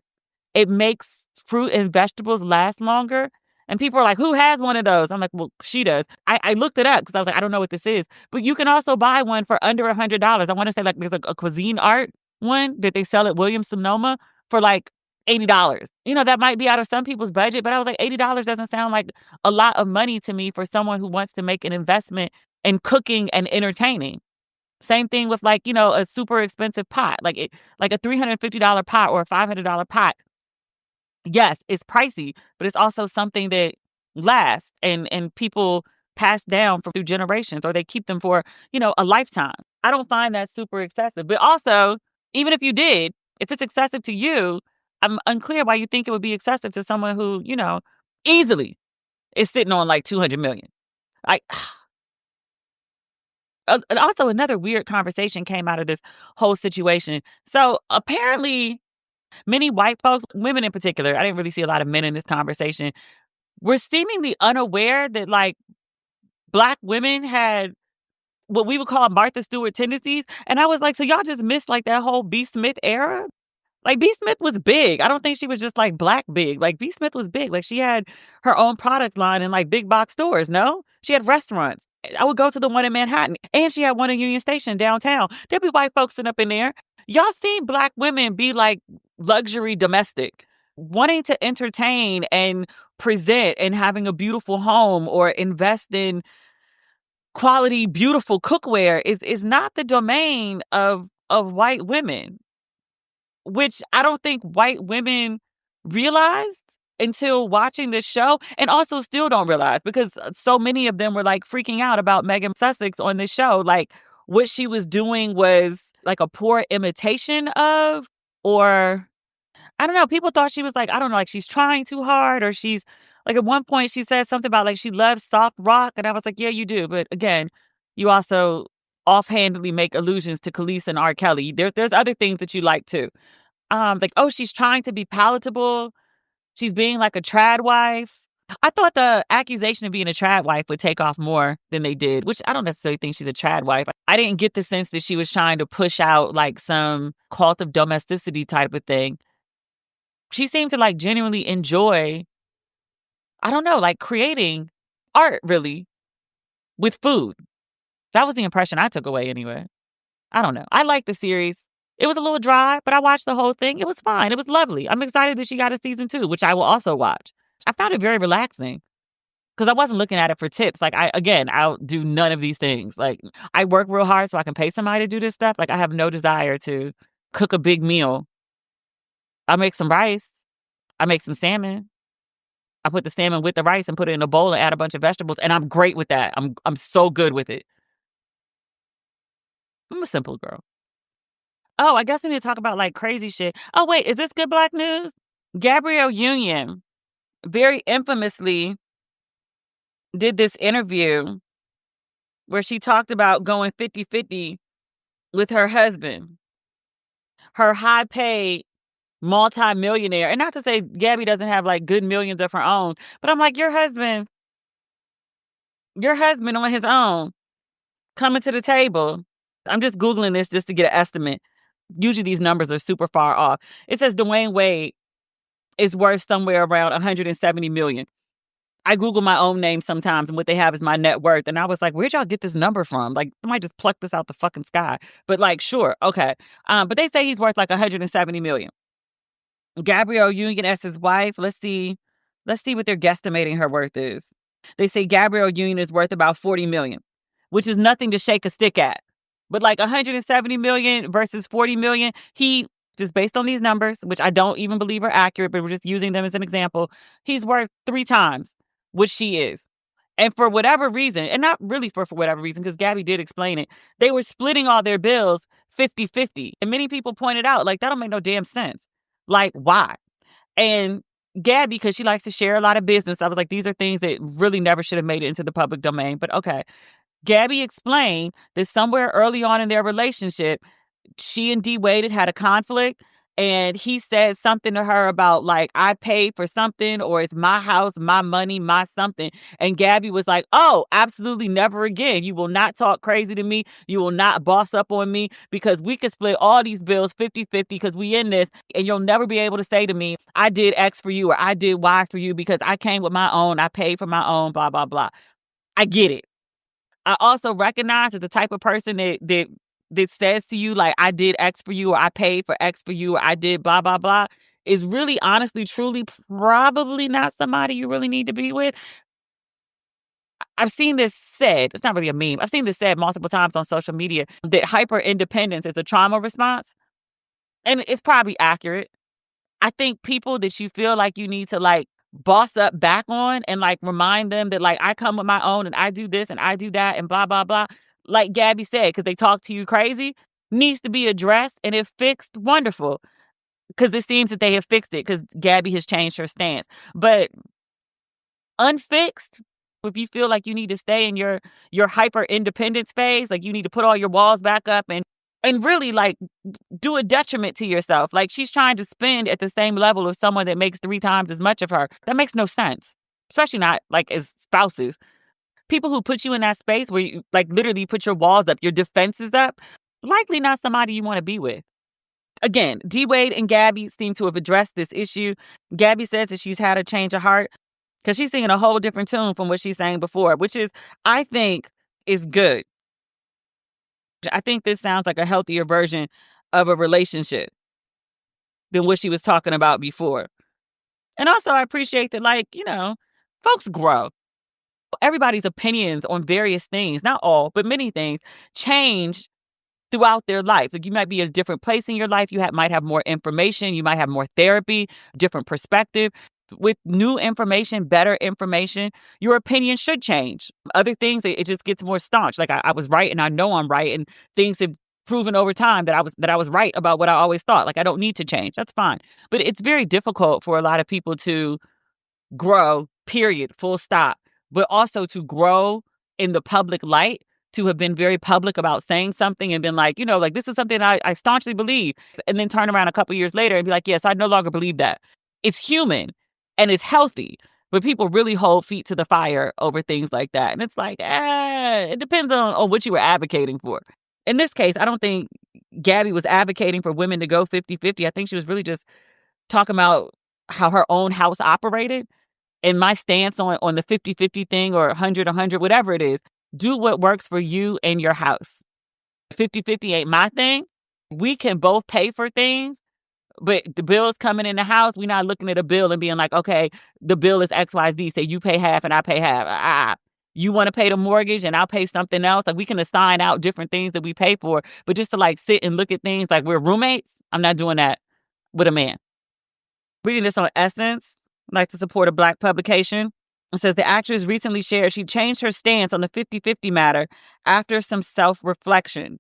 It makes fruit and vegetables last longer. And people are like, who has one of those? I'm like, well, she does. I looked it up because I was like, I don't know what this is. But you can also buy one for under $100. I want to say like there's a cuisine art one that they sell at Williams Sonoma for like $80. That might be out of some people's budget, but I was like, $80 doesn't sound like a lot of money to me for someone who wants to make an investment in cooking and entertaining. Same thing with like, a super expensive pot, like a $350 pot or a $500 pot. Yes, it's pricey, but it's also something that lasts and people pass down through generations, or they keep them for, a lifetime. I don't find that super excessive. But also, even if you did, if it's excessive to you, I'm unclear why you think it would be excessive to someone who, easily is sitting on like 200 million. Like, and also another weird conversation came out of this whole situation. So apparently many white folks, women in particular, I didn't really see a lot of men in this conversation, were seemingly unaware that like Black women had what we would call Martha Stewart tendencies. And I was like, so y'all just missed like that whole B. Smith era? Like B. Smith was big. I don't think she was just like black big. Like B. Smith was big. Like she had her own product line in like big box stores, no? She had restaurants. I would go to the one in Manhattan. And she had one in Union Station downtown. There'd be white folks sitting up in there. Y'all seen black women be like luxury domestic, wanting to entertain and present and having a beautiful home or invest in quality, beautiful cookware is not the domain of white women, which I don't think white women realized until watching this show, and also still don't realize because so many of them were like freaking out about Meghan Sussex on this show. Like what she was doing was like a poor imitation of, or I don't know. People thought she was like, I don't know, like she's trying too hard, or she's like at one point she said something about like she loves soft rock. And I was like, yeah, you do. But again, you also offhandedly make allusions to Khalees and R. Kelly. There's other things that you like too. Like, oh, she's trying to be palatable. She's being like a trad wife. I thought the accusation of being a trad wife would take off more than they did, which I don't necessarily think she's a trad wife. I didn't get the sense that she was trying to push out like some cult of domesticity type of thing. She seemed to like genuinely enjoy, I don't know, like creating art really with food. That was the impression I took away anyway. I don't know. I liked the series. It was a little dry, but I watched the whole thing. It was fine. It was lovely. I'm excited that she got a season 2, which I will also watch. I found it very relaxing because I wasn't looking at it for tips. Like I'll do none of these things. Like I work real hard so I can pay somebody to do this stuff. Like I have no desire to cook a big meal. I make some rice. I make some salmon. I put the salmon with the rice and put it in a bowl and add a bunch of vegetables. And I'm great with that. I'm so good with it. I'm a simple girl. Oh, I guess we need to talk about like crazy shit. Oh, wait, is this good black news? Gabrielle Union very infamously did this interview where she talked about going 50-50 with her husband, her high paid multi-millionaire. And not to say Gabby doesn't have like good millions of her own, but I'm like, your husband on his own coming to the table. I'm just Googling this just to get an estimate. Usually these numbers are super far off. It says Dwayne Wade is worth somewhere around 170 million. I Google my own name sometimes and what they have is my net worth. And I was like, where'd y'all get this number from? Like, somebody just plucked this out the fucking sky. But like, sure, okay. But they say he's worth like 170 million. Gabrielle Union as his wife, let's see what they're guesstimating her worth is. They say Gabrielle Union is worth about 40 million, which is nothing to shake a stick at. But like 170 million versus 40 million, he, just based on these numbers, which I don't even believe are accurate, but we're just using them as an example, he's worth 3 times what she is. And for whatever reason, and not really for whatever reason, because Gabby did explain it, they were splitting all their bills 50-50. And many people pointed out, like, that don't make no damn sense. Like, why? And Gabby, because she likes to share a lot of business, I was like, these are things that really never should have made it into the public domain. But okay. Gabby explained that somewhere early on in their relationship, she and D. Wade had a conflict, and he said something to her about like, I paid for something, or it's my house, my money, my something. And Gabby was like, oh, absolutely never again. You will not talk crazy to me. You will not boss up on me, because we could split all these bills 50-50 because we in this, and you'll never be able to say to me, I did X for you or I did Y for you because I came with my own, I paid for my own, blah, blah, blah. I get it. I also recognize that the type of person that says to you, like, I did X for you, or I paid for X for you, or I did blah, blah, blah, is really, honestly, truly probably not somebody you really need to be with. I've seen this said, it's not really a meme, I've seen this said multiple times on social media, that hyper-independence is a trauma response. And it's probably accurate. I think people that you feel like you need to, like, boss up back on and like remind them that like I come with my own and I do this and I do that and blah, blah, blah. Like Gabby said, because they talk to you crazy, needs to be addressed, and if fixed, wonderful. Because it seems that they have fixed it because Gabby has changed her stance. But unfixed, if you feel like you need to stay in your hyper independence phase, like you need to put all your walls back up and really like do a detriment to yourself. Like she's trying to spend at the same level of someone that makes 3 times as much of her. That makes no sense, especially not like as spouses. People who put you in that space where you like literally put your walls up, your defenses up, likely not somebody you want to be with. Again, D Wade and Gabby seem to have addressed this issue. Gabby says that she's had a change of heart because she's singing a whole different tune from what she sang before, which is, I think, is good. I think this sounds like a healthier version of a relationship than what she was talking about before. And also, I appreciate that, like, folks grow. Everybody's opinions on various things, not all, but many things, change throughout their life. Like, you might be in a different place in your life. You might have more information. You might have more therapy, different perspective. With new information, better information, your opinion should change. Other things, it just gets more staunch. Like I was right, and I know I'm right, and things have proven over time that I was right about what I always thought. Like, I don't need to change. That's fine. But it's very difficult for a lot of people to grow, period, full stop, but also to grow in the public light, to have been very public about saying something and been like, like, this is something I staunchly believe, and then turn around a couple years later and be like, yes, I no longer believe that. It's human and it's healthy, but people really hold feet to the fire over things like that. And it's like, it depends on what you were advocating for. In this case, I don't think Gabby was advocating for women to go 50-50. I think she was really just talking about how her own house operated. And my stance on the 50-50 thing, or 100-100, whatever it is, do what works for you and your house. 50-50 ain't my thing. We can both pay for things, but the bill's coming in the house. We're not looking at a bill and being like, okay, the bill is XYZ. Say you pay half and I pay half. You want to pay the mortgage and I'll pay something else. Like, we can assign out different things that we pay for, but just to like sit and look at things like we're roommates, I'm not doing that with a man. Reading this on Essence, like to support a Black publication. It says the actress recently shared she changed her stance on the 50-50 matter after some self-reflection.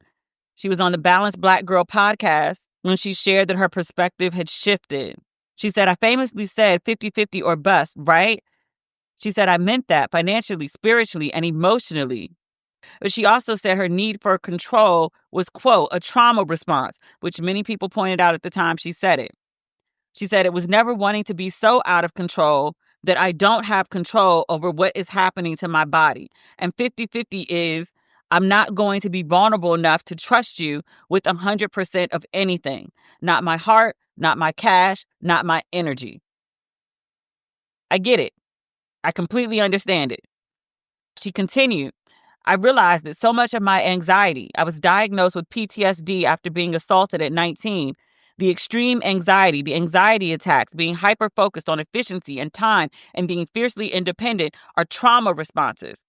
She was on the Balanced Black Girl podcast when she shared that her perspective had shifted. She said, I famously said 50-50 or bust, right? She said, I meant that financially, spiritually, and emotionally. But she also said her need for control was, quote, a trauma response, which many people pointed out at the time she said it. She said it was never wanting to be so out of control that I don't have control over what is happening to my body. And 50-50 is, I'm not going to be vulnerable enough to trust you with 100% of anything. Not my heart, not my cash, not my energy. I get it. I completely understand it. She continued, I realized that so much of my anxiety, I was diagnosed with PTSD after being assaulted at 19. The extreme anxiety, the anxiety attacks, being hyper-focused on efficiency and time, and being fiercely independent are trauma responses.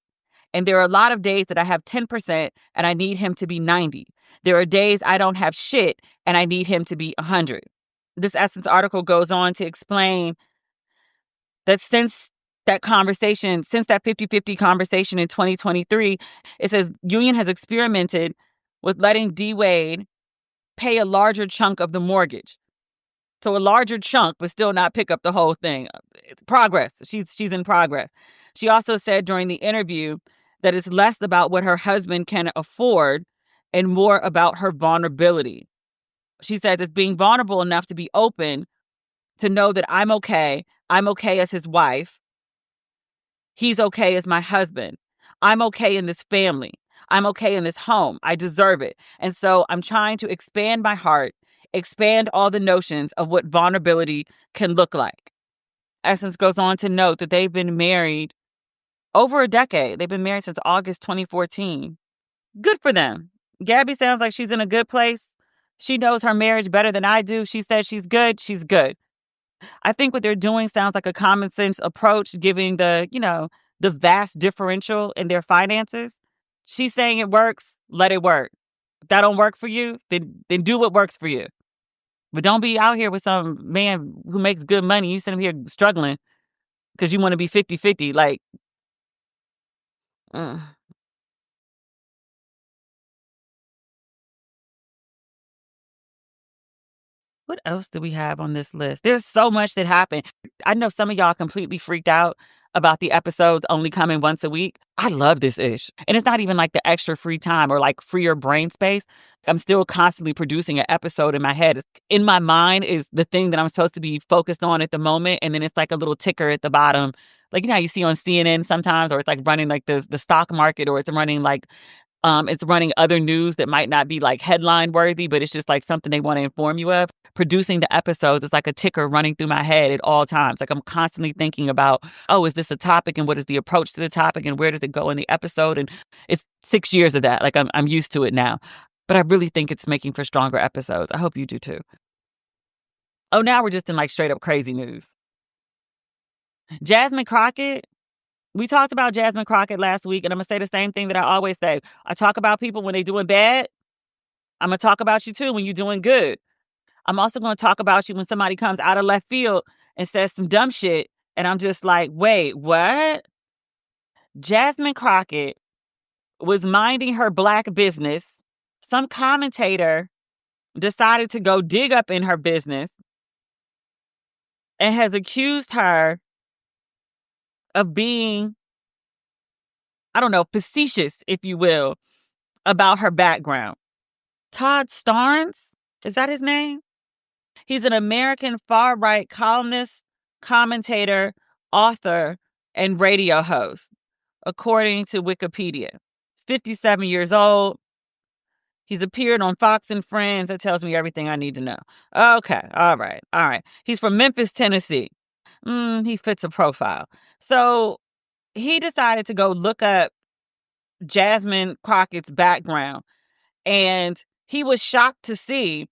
And there are a lot of days that I have 10% and I need him to be 90. There are days I don't have shit and I need him to be 100. This Essence article goes on to explain that since that 50-50 conversation in 2023, it says Union has experimented with letting D Wade pay a larger chunk of the mortgage. So a larger chunk, but still not pick up the whole thing. Progress. She's in progress. She also said during the interview that it's less about what her husband can afford and more about her vulnerability. She says it's being vulnerable enough to be open to know that I'm okay. I'm okay as his wife. He's okay as my husband. I'm okay in this family. I'm okay in this home. I deserve it. And so I'm trying to expand my heart, expand all the notions of what vulnerability can look like. Essence goes on to note that they've been married over a decade. They've been married since August 2014. Good for them. Gabby sounds like she's in a good place. She knows her marriage better than I do. She says she's good. She's good. I think what they're doing sounds like a common sense approach, giving the vast differential in their finances. She's saying it works. Let it work. If that don't work for you, then do what works for you. But don't be out here with some man who makes good money. You sitting here struggling because you want to be 50-50. Like, what else do we have on this list? There's so much that happened. I know some of y'all completely freaked out about the episodes only coming once a week. I love this ish. And it's not even like the extra free time or like freer brain space. I'm still constantly producing an episode in my head. In my mind is the thing that I'm supposed to be focused on at the moment. And then it's like a little ticker at the bottom Like, you know how you see on CNN sometimes, or it's like running like the stock market, or it's running other news that might not be like headline worthy, but it's just like something they want to inform you of. Producing the episodes is like a ticker running through my head at all times. Like, I'm constantly thinking about, oh, is this a topic, and what is the approach to the topic, and where does it go in the episode? And it's 6 years of that. Like, I'm used to it now. But I really think it's making for stronger episodes. I hope you do too. Oh, now we're just in like straight up crazy news. Jasmine Crockett. We talked about Jasmine Crockett last week, and I'm going to say the same thing that I always say. I talk about people when they're doing bad. I'm going to talk about you too when you're doing good. I'm also going to talk about you when somebody comes out of left field and says some dumb shit. And I'm just like, wait, what? Jasmine Crockett was minding her Black business. Some commentator decided to go dig up in her business and has accused her of being, I don't know, facetious, if you will, about her background. Todd Starnes, is that his name? He's an American far-right columnist, commentator, author, and radio host, according to Wikipedia. He's 57 years old. He's appeared on Fox and Friends. That tells me everything I need to know. Okay, all right. He's from Memphis, Tennessee. He fits a profile. So he decided to go look up Jasmine Crockett's background, and he was shocked to see,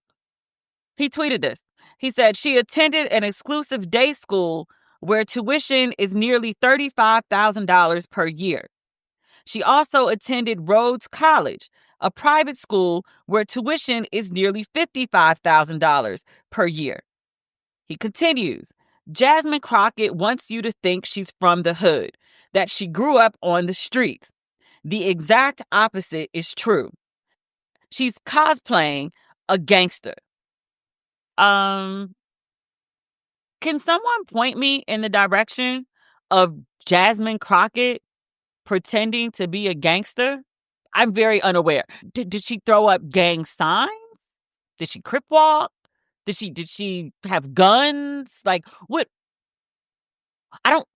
he tweeted this. He said, she attended an exclusive day school where tuition is nearly $35,000 per year. She also attended Rhodes College, a private school where tuition is nearly $55,000 per year. He continues, Jasmine Crockett wants you to think she's from the hood, that she grew up on the streets. The exact opposite is true. She's cosplaying a gangster. Can someone point me in the direction of Jasmine Crockett pretending to be a gangster? I'm very unaware. Did she throw up gang signs? Did she crip walk? Did she have guns? Like, what? I don't,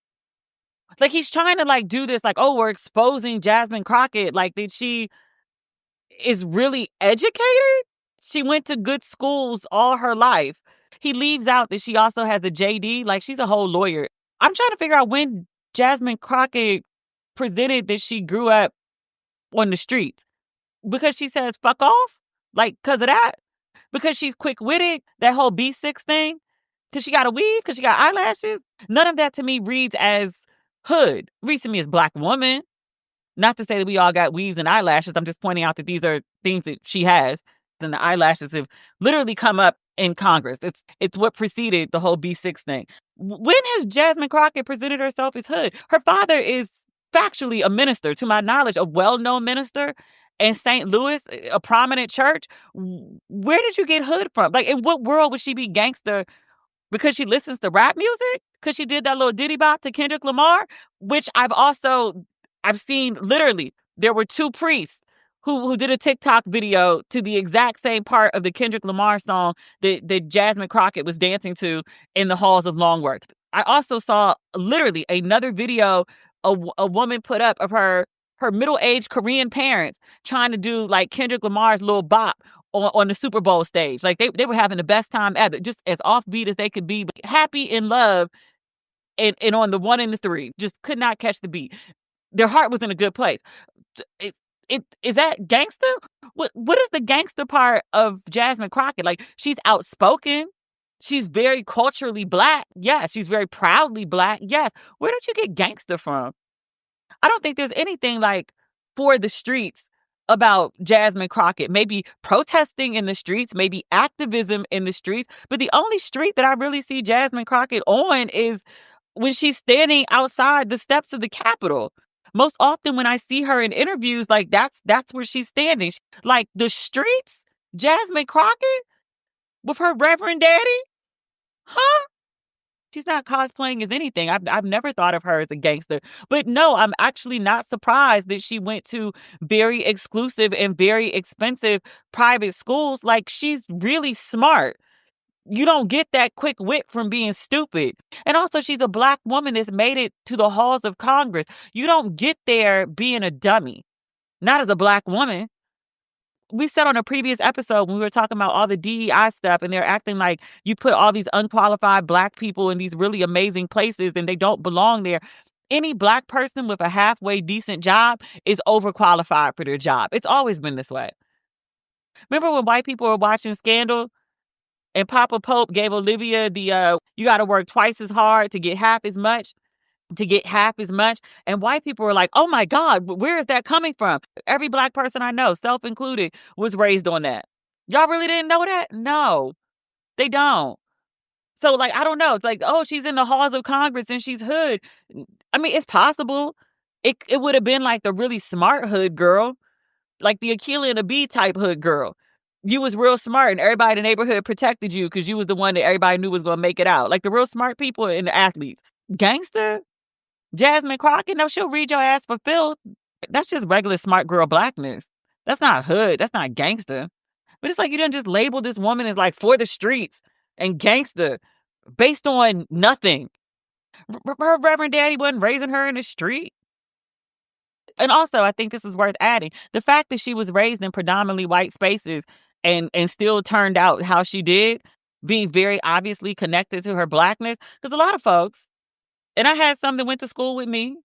like, he's trying to like do this, like, oh, we're exposing Jasmine Crockett. Like, that she is really educated? She went to good schools all her life. He leaves out that she also has a JD. Like, she's a whole lawyer. I'm trying to figure out when Jasmine Crockett presented that she grew up on the streets. Because she says, fuck off? Like, because of that? Because she's quick-witted? That whole B6 thing? Because she got a weave? Because she got eyelashes? None of that to me reads as hood. Reads to me as Black woman. Not to say that we all got weaves and eyelashes. I'm just pointing out that these are things that she has. And the eyelashes have literally come up in Congress. It's what preceded the whole B6 thing. When has Jasmine Crockett presented herself as hood? Her father is factually a minister, to my knowledge, a well-known minister in St. Louis, a prominent church. Where did you get hood from? Like, in what world would she be gangster? Because she listens to rap music? Because she did that little Diddy Bop to Kendrick Lamar? Which I've seen, literally, there were two priests who did a TikTok video to the exact same part of the Kendrick Lamar song that Jasmine Crockett was dancing to in the halls of Longworth. I also saw literally another video a woman put up of her middle-aged Korean parents trying to do like Kendrick Lamar's little bop on the Super Bowl stage. Like, they were having the best time ever, just as offbeat as they could be, but happy, in love, and on the 1 and the 3. Just could not catch the beat. Their heart was in a good place. Is that gangster? What is the gangster part of Jasmine Crockett? Like, she's outspoken. She's very culturally Black. Yes. She's very proudly Black. Yes. Where did you get gangster from? I don't think there's anything like for the streets about Jasmine Crockett. Maybe protesting in the streets, maybe activism in the streets. But the only street that I really see Jasmine Crockett on is when she's standing outside the steps of the Capitol. Most often when I see her in interviews, like, that's where she's standing. Like, the streets, Jasmine Crockett with her Reverend Daddy? Huh? She's not cosplaying as anything. I've never thought of her as a gangster. But no, I'm actually not surprised that she went to very exclusive and very expensive private schools. Like, she's really smart. You don't get that quick wit from being stupid. And also, she's a Black woman that's made it to the halls of Congress. You don't get there being a dummy, not as a Black woman. We said on a previous episode when we were talking about all the DEI stuff, and they're acting like you put all these unqualified Black people in these really amazing places and they don't belong there. Any Black person with a halfway decent job is overqualified for their job. It's always been this way. Remember when white people were watching Scandal and Papa Pope gave Olivia the you got to work twice as hard to get half as much? And white people were like, oh my God, where is that coming from? Every Black person I know, self included, was raised on that. Y'all really didn't know that? No, they don't. So, like, I don't know. It's like, oh, she's in the halls of Congress and she's hood. I mean, it's possible. It would have been like the really smart hood girl, like the Akilah and the Bee type hood girl. You was real smart and everybody in the neighborhood protected you because you was the one that everybody knew was going to make it out. Like the real smart people and the athletes. Gangster? Jasmine Crockett? No, she'll read your ass for filth. That's just regular smart girl Blackness. That's not hood. That's not gangster. But it's like you didn't just label this woman as like for the streets and gangster based on nothing. Her Reverend Daddy wasn't raising her in the street. And also, I think this is worth adding. The fact that she was raised in predominantly white spaces and still turned out how she did, being very obviously connected to her Blackness. Because a lot of folks, and I had some that went to school with me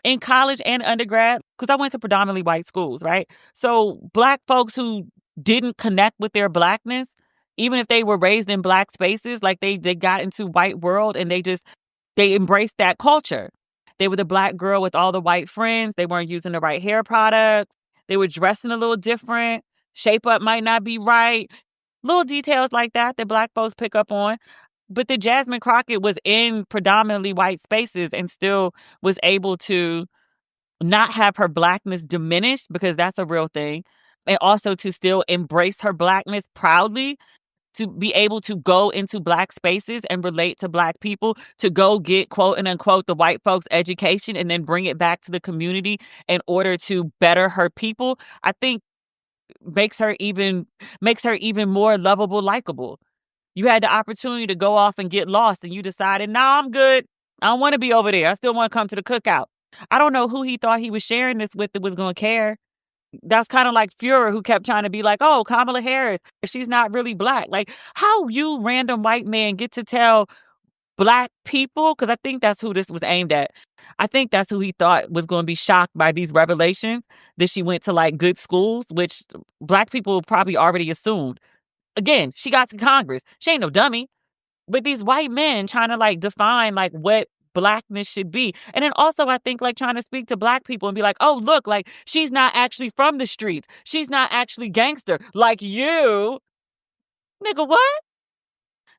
in college and undergrad, because I went to predominantly white schools, right? So Black folks who didn't connect with their Blackness, even if they were raised in Black spaces, like they got into white world and they embraced that culture. They were the Black girl with all the white friends. They weren't using the right hair products. They were dressing a little different. Shape up might not be right. Little details like that Black folks pick up on. But the Jasmine Crockett was in predominantly white spaces and still was able to not have her Blackness diminished, because that's a real thing. And also to still embrace her Blackness proudly, to be able to go into Black spaces and relate to Black people, to go get quote and unquote the white folks' education and then bring it back to the community in order to better her people, I think makes her even more lovable, likable. You had the opportunity to go off and get lost and you decided, nah, I'm good. I don't want to be over there. I still want to come to the cookout. I don't know who he thought he was sharing this with that was going to care. That's kind of like Fuhrer, who kept trying to be like, oh, Kamala Harris, she's not really Black. Like, how you, random white man, get to tell Black people, because I think that's who this was aimed at. I think that's who he thought was going to be shocked by these revelations, that she went to like good schools, which Black people probably already assumed. Again, she got to Congress. She ain't no dummy. But these white men trying to like define like what Blackness should be. And then also I think like trying to speak to Black people and be like, oh, look, like she's not actually from the streets. She's not actually gangster like you. Nigga, what?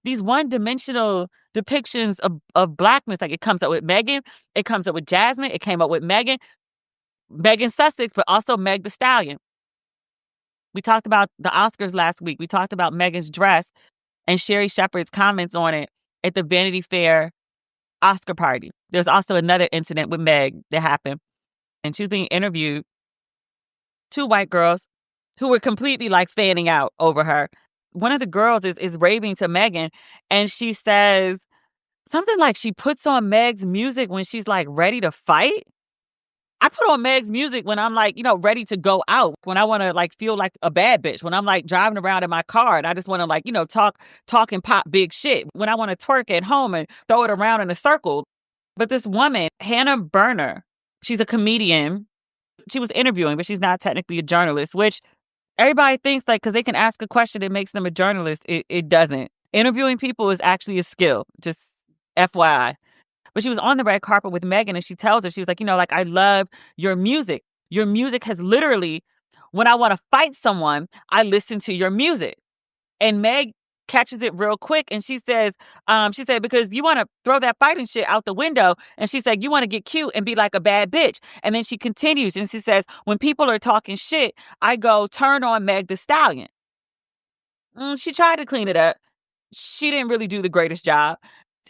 These one-dimensional depictions of Blackness, like it comes up with Meghan, it comes up with Jasmine, it came up with Meghan Sussex, but also Meg Thee Stallion. We talked about the Oscars last week. We talked about Meghan's dress and Sherry Shepherd's comments on it at the Vanity Fair Oscar party. There's also another incident with Meg that happened. And she was being interviewed. Two white girls who were completely like fanning out over her. One of the girls is raving to Meghan, and she says something like she puts on Meg's music when she's like ready to fight. I put on Meg's music when I'm like, ready to go out, when I want to like feel like a bad bitch, when I'm like driving around in my car and I just want to like, talk and pop big shit, when I want to twerk at home and throw it around in a circle. But this woman, Hannah Berner, she's a comedian. She was interviewing, but she's not technically a journalist, which everybody thinks like because they can ask a question that makes them a journalist. It doesn't. Interviewing people is actually a skill, just FYI. But she was on the red carpet with Meghan and she tells her, she was like, I love your music. Your music has literally, when I want to fight someone, I listen to your music. And Meg catches it real quick and she said, because you want to throw that fighting shit out the window. And she said, you want to get cute and be like a bad bitch. And then she continues and she says, when people are talking shit, I go turn on Meg Thee Stallion. She tried to clean it up. She didn't really do the greatest job.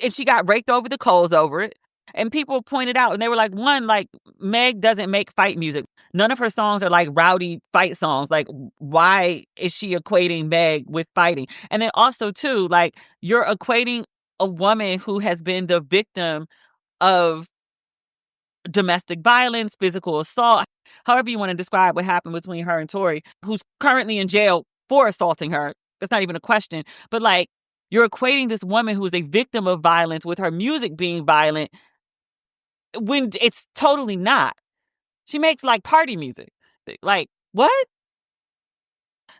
And she got raked over the coals over it. And people pointed out, and they were like, one, like, Meg doesn't make fight music. None of her songs are like rowdy fight songs. Like, why is she equating Meg with fighting? And then also, too, like, you're equating a woman who has been the victim of domestic violence, physical assault, however you want to describe what happened between her and Tory, who's currently in jail for assaulting her. That's not even a question. But like, you're equating this woman who is a victim of violence with her music being violent when it's totally not. She makes like party music. Like, what?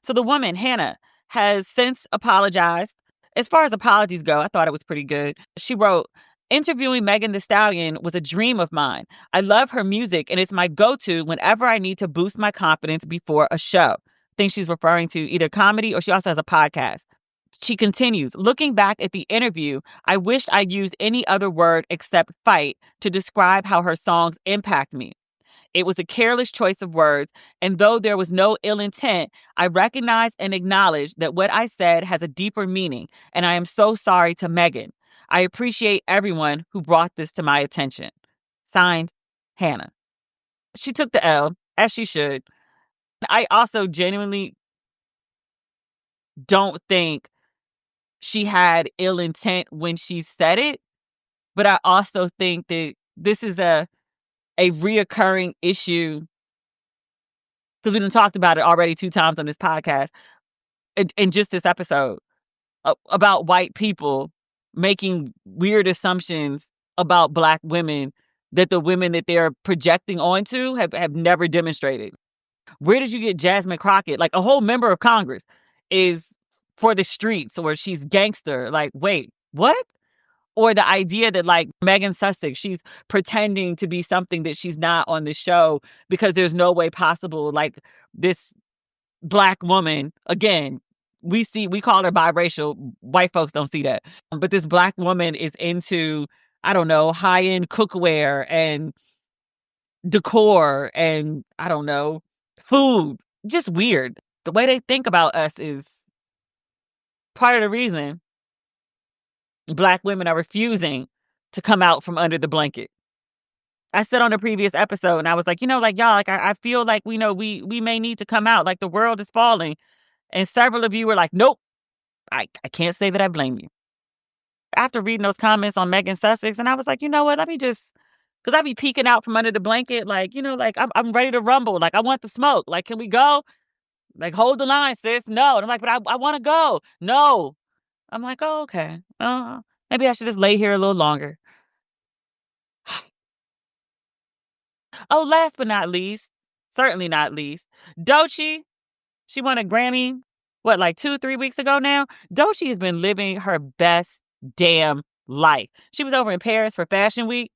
So the woman, Hannah, has since apologized. As far as apologies go, I thought it was pretty good. She wrote, interviewing Megan Thee Stallion was a dream of mine. I love her music, and it's my go-to whenever I need to boost my confidence before a show. I think she's referring to either comedy or she also has a podcast. She continues, looking back at the interview, I wished I used any other word except fight to describe how her songs impact me. It was a careless choice of words, and though there was no ill intent, I recognize and acknowledge that what I said has a deeper meaning, and I am so sorry to Megan. I appreciate everyone who brought this to my attention. Signed, Hannah. She took the L, as she should. I also genuinely don't think she had ill intent when she said it, but I also think that this is a reoccurring issue, because we done talked about it already 2 times on this podcast, in just this episode, about white people making weird assumptions about Black women that the women that they're projecting onto have never demonstrated. Where did you get Jasmine Crockett? Like, a whole member of Congress is for the streets, or she's gangster. Like, wait, what? Or the idea that, like, Meghan Sussex, she's pretending to be something that she's not on the show because there's no way possible, like, this Black woman, again, we call her biracial. White folks don't see that. But this Black woman is into, I don't know, high-end cookware and decor and, I don't know, food. Just weird. The way they think about us is part of the reason Black women are refusing to come out from under the blanket. I said on a previous episode, and I was like, like, y'all, like, I feel like we may need to come out. Like, the world is falling. And several of you were like, nope, I can't say that I blame you. After reading those comments on Meghan Sussex, and I was like, you know what, let me just, because I be peeking out from under the blanket, like, like, I'm ready to rumble. Like, I want the smoke. Like, can we go? Like, hold the line, sis. No. And I'm like, but I want to go. No. I'm like, oh, okay. Maybe I should just lay here a little longer. Oh, last but not least, certainly not least, Doechii. She won a Grammy, like 2-3 weeks ago now? Doechii has been living her best damn life. She was over in Paris for Fashion Week,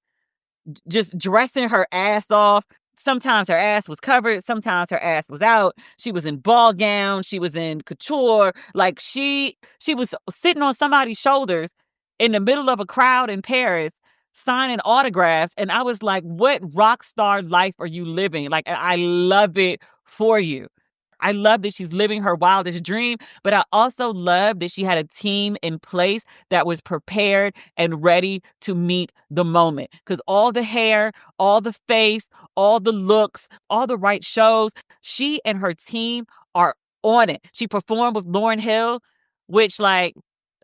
just dressing her ass off. Sometimes her ass was covered. Sometimes her ass was out. She was in ball gown. She was in couture. Like, she was sitting on somebody's shoulders in the middle of a crowd in Paris signing autographs. And I was like, what rock star life are you living? Like, I love it for you. I love that she's living her wildest dream, but I also love that she had a team in place that was prepared and ready to meet the moment. Because all the hair, all the face, all the looks, all the right shows, she and her team are on it. She performed with Lauryn Hill, which, like,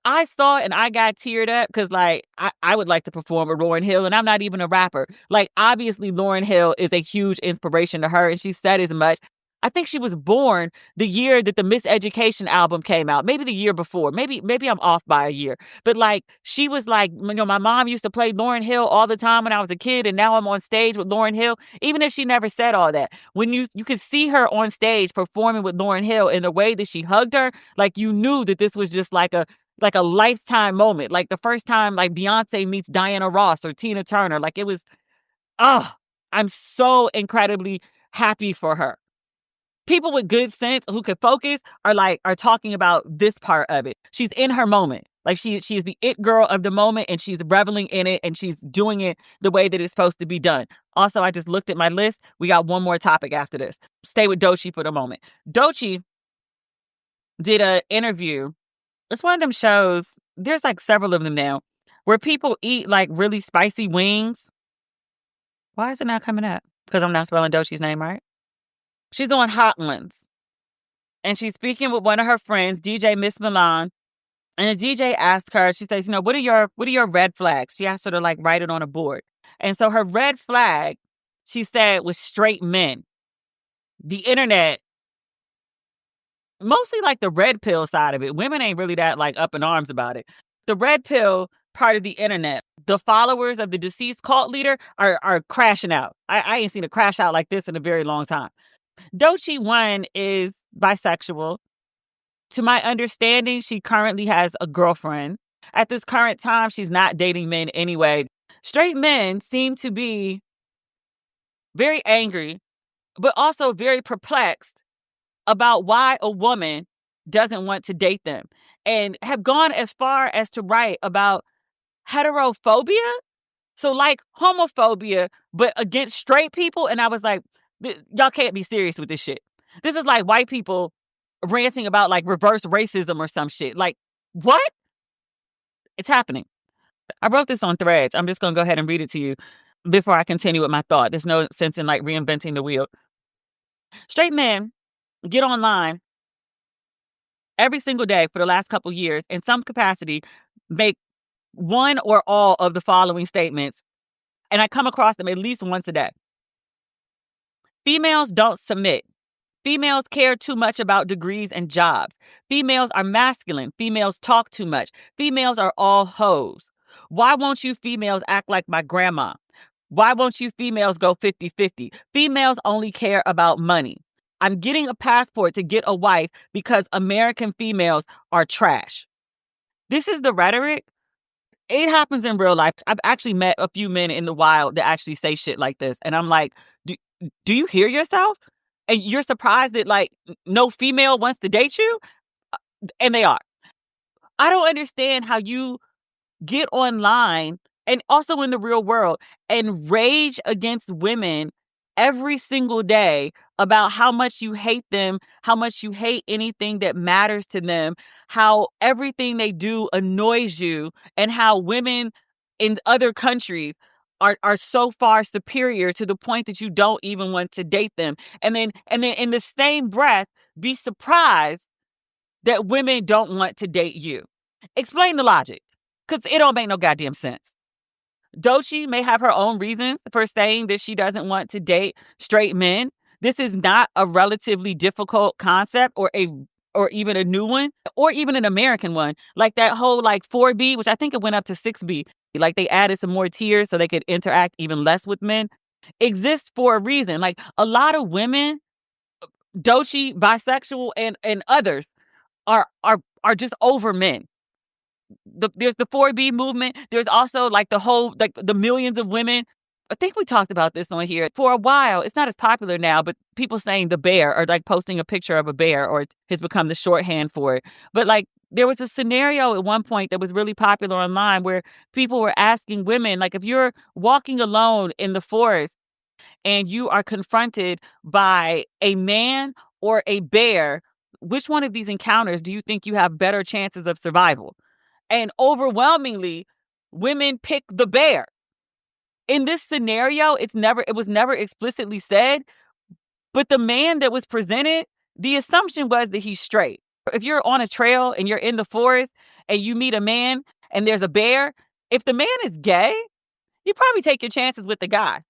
I saw it and I got teared up because, like, I would like to perform with Lauryn Hill, and I'm not even a rapper. Like, obviously, Lauryn Hill is a huge inspiration to her, and she said as much. I think she was born the year that the Miseducation album came out. Maybe the year before. Maybe I'm off by a year. But, like, she was like, my mom used to play Lauryn Hill all the time when I was a kid, and now I'm on stage with Lauryn Hill. Even if she never said all that, when you could see her on stage performing with Lauryn Hill in the way that she hugged her, like, you knew that this was just like a lifetime moment. Like, the first time, like, Beyonce meets Diana Ross or Tina Turner. Like, it was, I'm so incredibly happy for her. People with good sense who could focus are talking about this part of it. She's in her moment. Like, she is the it girl of the moment, and she's reveling in it, and she's doing it the way that it's supposed to be done. Also, I just looked at my list. We got one more topic after this. Stay with Doechii for the moment. Doechii did an interview. It's one of them shows. There's like several of them now, where people eat like really spicy wings. Why is it not coming up? Because I'm not spelling Doechii's name right. She's on Hot Ones. And she's speaking with one of her friends, DJ Miss Milan. And the DJ asked her, she says, what are your red flags? She asked her to like write it on a board. And so her red flag, she said, was straight men. The internet, mostly like the red pill side of it. Women ain't really that like up in arms about it. The red pill part of the internet, the followers of the deceased cult leader are crashing out. I ain't seen a crash out like this in a very long time. Doechii, one, is bisexual. To my understanding, she currently has a girlfriend. At this current time, she's not dating men anyway. Straight men seem to be very angry, but also very perplexed about why a woman doesn't want to date them, and have gone as far as to write about heterophobia. So like homophobia, but against straight people. And I was like, y'all can't be serious with this shit. This is like white people ranting about like reverse racism or some shit. Like, what? It's happening. I wrote this on Threads. I'm just going to go ahead and read it to you before I continue with my thought. There's no sense in like reinventing the wheel. Straight men get online every single day for the last couple years in some capacity, make one or all of the following statements. And I come across them at least once a day. Females don't submit. Females care too much about degrees and jobs. Females are masculine. Females talk too much. Females are all hoes. Why won't you females act like my grandma? Why won't you females go 50-50? Females only care about money. I'm getting a passport to get a wife because American females are trash. This is the rhetoric. It happens in real life. I've actually met a few men in the wild that actually say shit like this. And I'm like, do you hear yourself? And you're surprised that like no female wants to date you? And they are. I don't understand how you get online and also in the real world and rage against women every single day about how much you hate them, how much you hate anything that matters to them, how everything they do annoys you, and how women in other countries are so far superior to the point that you don't even want to date them. And then in the same breath, be surprised that women don't want to date you. Explain the logic, because it don't make no goddamn sense. Doechii may have her own reasons for saying that she doesn't want to date straight men. This is not a relatively difficult concept or even a new one or even an American one. Like that whole like 4B, which I think it went up to 6B. Like they added some more tiers so they could interact even less with men. Exists for a reason. Like a lot of women, Doechii, bisexual, and others are just over men. There's the 4B movement. There's also like the whole, like the millions of women. I think we talked about this on here for a while. It's not as popular now, but people saying the bear or like posting a picture of a bear or has become the shorthand for it. But like there was a scenario at one point that was really popular online where people were asking women, like if you're walking alone in the forest and you are confronted by a man or a bear, which one of these encounters do you think you have better chances of survival? And overwhelmingly, women pick the bear. In this scenario, it was never explicitly said, but the man that was presented, the assumption was that he's straight. If you're on a trail and you're in the forest and you meet a man and there's a bear, if the man is gay, you probably take your chances with the guy.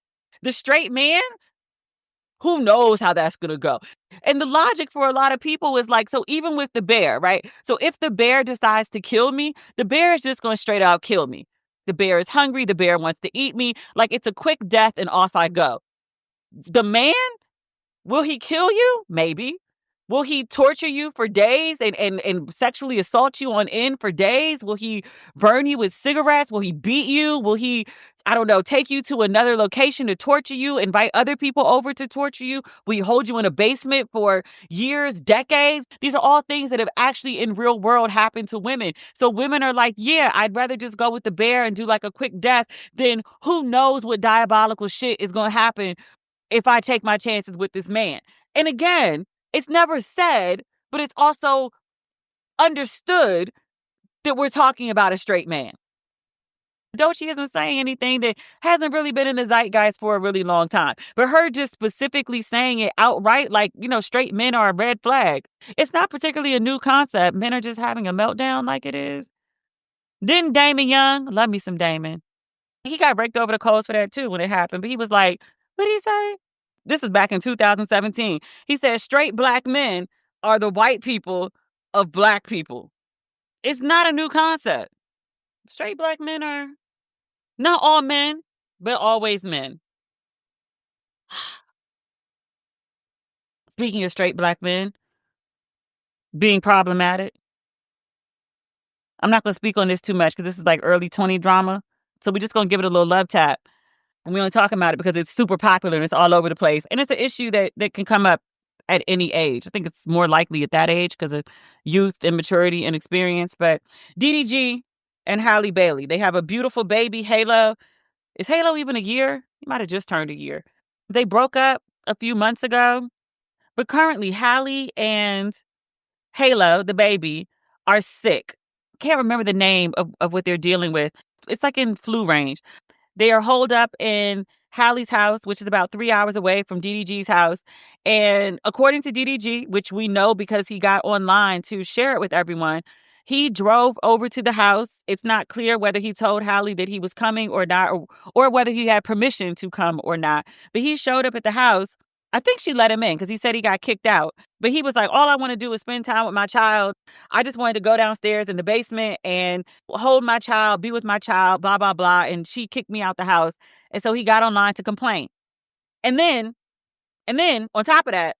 The straight man, who knows how that's going to go? And the logic for a lot of people is like, so even with the bear, right? So if the bear decides to kill me, the bear is just going to straight out kill me. The bear is hungry. The bear wants to eat me. Like it's a quick death and off I go. The man, will he kill you? Maybe. Will he torture you for days and sexually assault you on end for days? Will he burn you with cigarettes? Will he beat you? Will he, I don't know, take you to another location to torture you, invite other people over to torture you? Will he hold you in a basement for years, decades? These are all things that have actually in real world happened to women. So women are like, yeah, I'd rather just go with the bear and do like a quick death than who knows what diabolical shit is going to happen if I take my chances with this man. And again, it's never said, but it's also understood that we're talking about a straight man. Doechii isn't saying anything that hasn't really been in the zeitgeist for a really long time. But her just specifically saying it outright, like, straight men are a red flag. It's not particularly a new concept. Men are just having a meltdown like it is. Didn't Damon Young, love me some Damon, he got raked over the coals for that too when it happened. But he was like, what did he say? This is back in 2017. He said straight black men are the white people of black people. It's not a new concept. Straight black men are not all men, but always men. Speaking of straight black men being problematic, I'm not going to speak on this too much because this is like early 20 drama. So we're just going to give it a little love tap. And we only talking about it because it's super popular and it's all over the place. And it's an issue that can come up at any age. I think it's more likely at that age because of youth and maturity and experience. But DDG and Halle Bailey, they have a beautiful baby, Halo. Is Halo even a year? He might have just turned a year. They broke up a few months ago. But currently, Halle and Halo, the baby, are sick. Can't remember the name of what they're dealing with. It's like in flu range. They are holed up in Halle's house, which is about 3 hours away from DDG's house. And according to DDG, which we know because he got online to share it with everyone, he drove over to the house. It's not clear whether he told Halle that he was coming or not, or whether he had permission to come or not. But he showed up at the house. I think she let him in because he said he got kicked out. But he was like, all I want to do is spend time with my child. I just wanted to go downstairs in the basement and hold my child, be with my child, blah, blah, blah. And she kicked me out the house. And so he got online to complain. And then on top of that,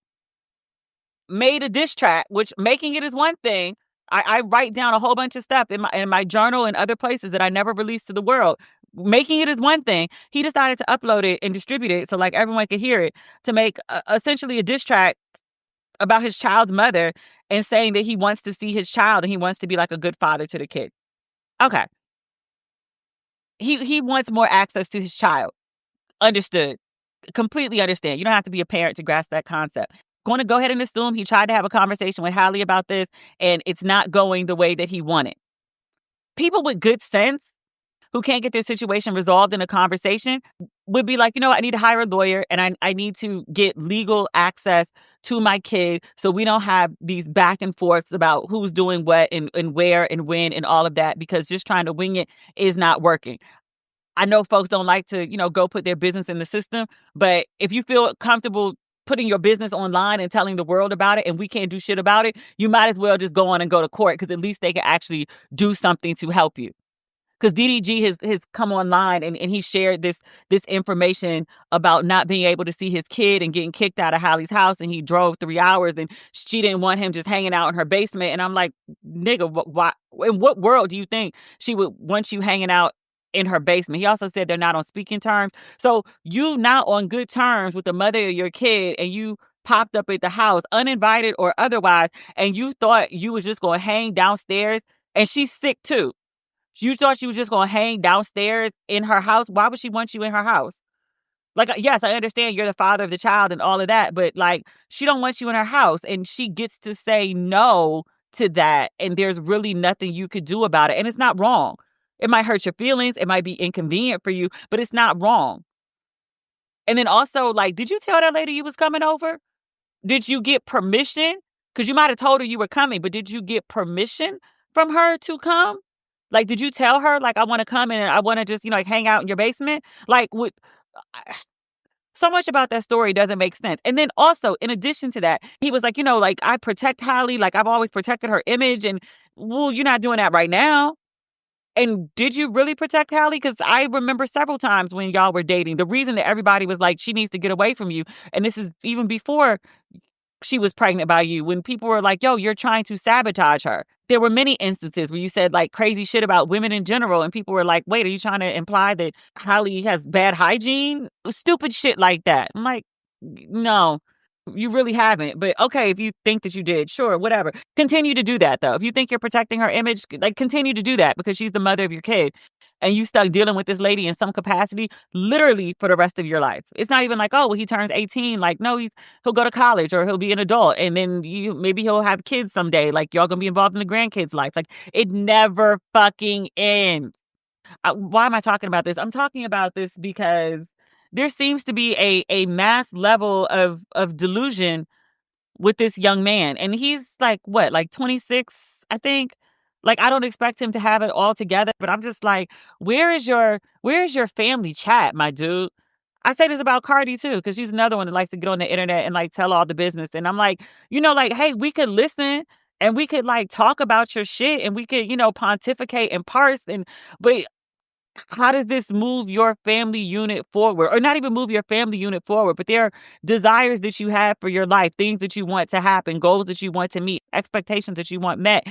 made a diss track, which making it is one thing. I write down a whole bunch of stuff in my journal and other places that I never release to the world. Making it is one thing. He decided to upload it and distribute it so like everyone could hear it to make essentially a diss track about his child's mother and saying that he wants to see his child and he wants to be like a good father to the kid. Okay. He wants more access to his child. Understood. Completely understand. You don't have to be a parent to grasp that concept. Going to go ahead and assume he tried to have a conversation with Halle about this and it's not going the way that he wanted. People with good sense who can't get their situation resolved in a conversation would be like, I need to hire a lawyer and I need to get legal access to my kid so we don't have these back and forths about who's doing what and where and when and all of that, because just trying to wing it is not working. I know folks don't like to, go put their business in the system, but if you feel comfortable putting your business online and telling the world about it and we can't do shit about it, you might as well just go on and go to court because at least they can actually do something to help you. Because DDG has come online and he shared this information about not being able to see his kid and getting kicked out of Halle's house. And he drove 3 hours and she didn't want him just hanging out in her basement. And I'm like, nigga, why? In what world do you think she would want you hanging out in her basement? He also said they're not on speaking terms. So you not on good terms with the mother of your kid and you popped up at the house, uninvited or otherwise, and you thought you was just going to hang downstairs and she's sick too. You thought she was just going to hang downstairs in her house? Why would she want you in her house? Like, yes, I understand you're the father of the child and all of that, but like, she don't want you in her house and she gets to say no to that. And there's really nothing you could do about it. And it's not wrong. It might hurt your feelings. It might be inconvenient for you, but it's not wrong. And then also, like, did you tell that lady you was coming over? Did you get permission? Because you might have told her you were coming, but did you get permission from her to come? Like, did you tell her, like, I want to come and I want to just, like, hang out in your basement? Like, so much about that story doesn't make sense. And then also, in addition to that, he was like, like, I protect Halle. Like, I've always protected her image. And, well, you're not doing that right now. And did you really protect Halle? Because I remember several times when y'all were dating, the reason that everybody was like, she needs to get away from you. And this is even before she was pregnant by you, when people were like, yo, you're trying to sabotage her. There were many instances where you said like crazy shit about women in general. And people were like, wait, are you trying to imply that Halle has bad hygiene? Stupid shit like that. I'm like, no, you really haven't. But okay, if you think that you did, sure, whatever. Continue to do that, though. If you think you're protecting her image, like continue to do that because she's the mother of your kid. And you stuck dealing with this lady in some capacity, literally for the rest of your life. It's not even like, oh, well, he turns 18. Like, no, he'll go to college or he'll be an adult. And then maybe he'll have kids someday. Like, y'all gonna be involved in the grandkids' life. Like, it never fucking ends. Why am I talking about this? I'm talking about this because there seems to be a mass level of delusion with this young man. And he's like, what, like 26, I think? Like, I don't expect him to have it all together, but I'm just like, where is your family chat, my dude? I say this about Cardi too, because she's another one that likes to get on the internet and like tell all the business. And I'm like, like, hey, we could listen and we could like talk about your shit and we could, pontificate and parse but how does this move your family unit forward? Or not even move your family unit forward, but there are desires that you have for your life, things that you want to happen, goals that you want to meet, expectations that you want met.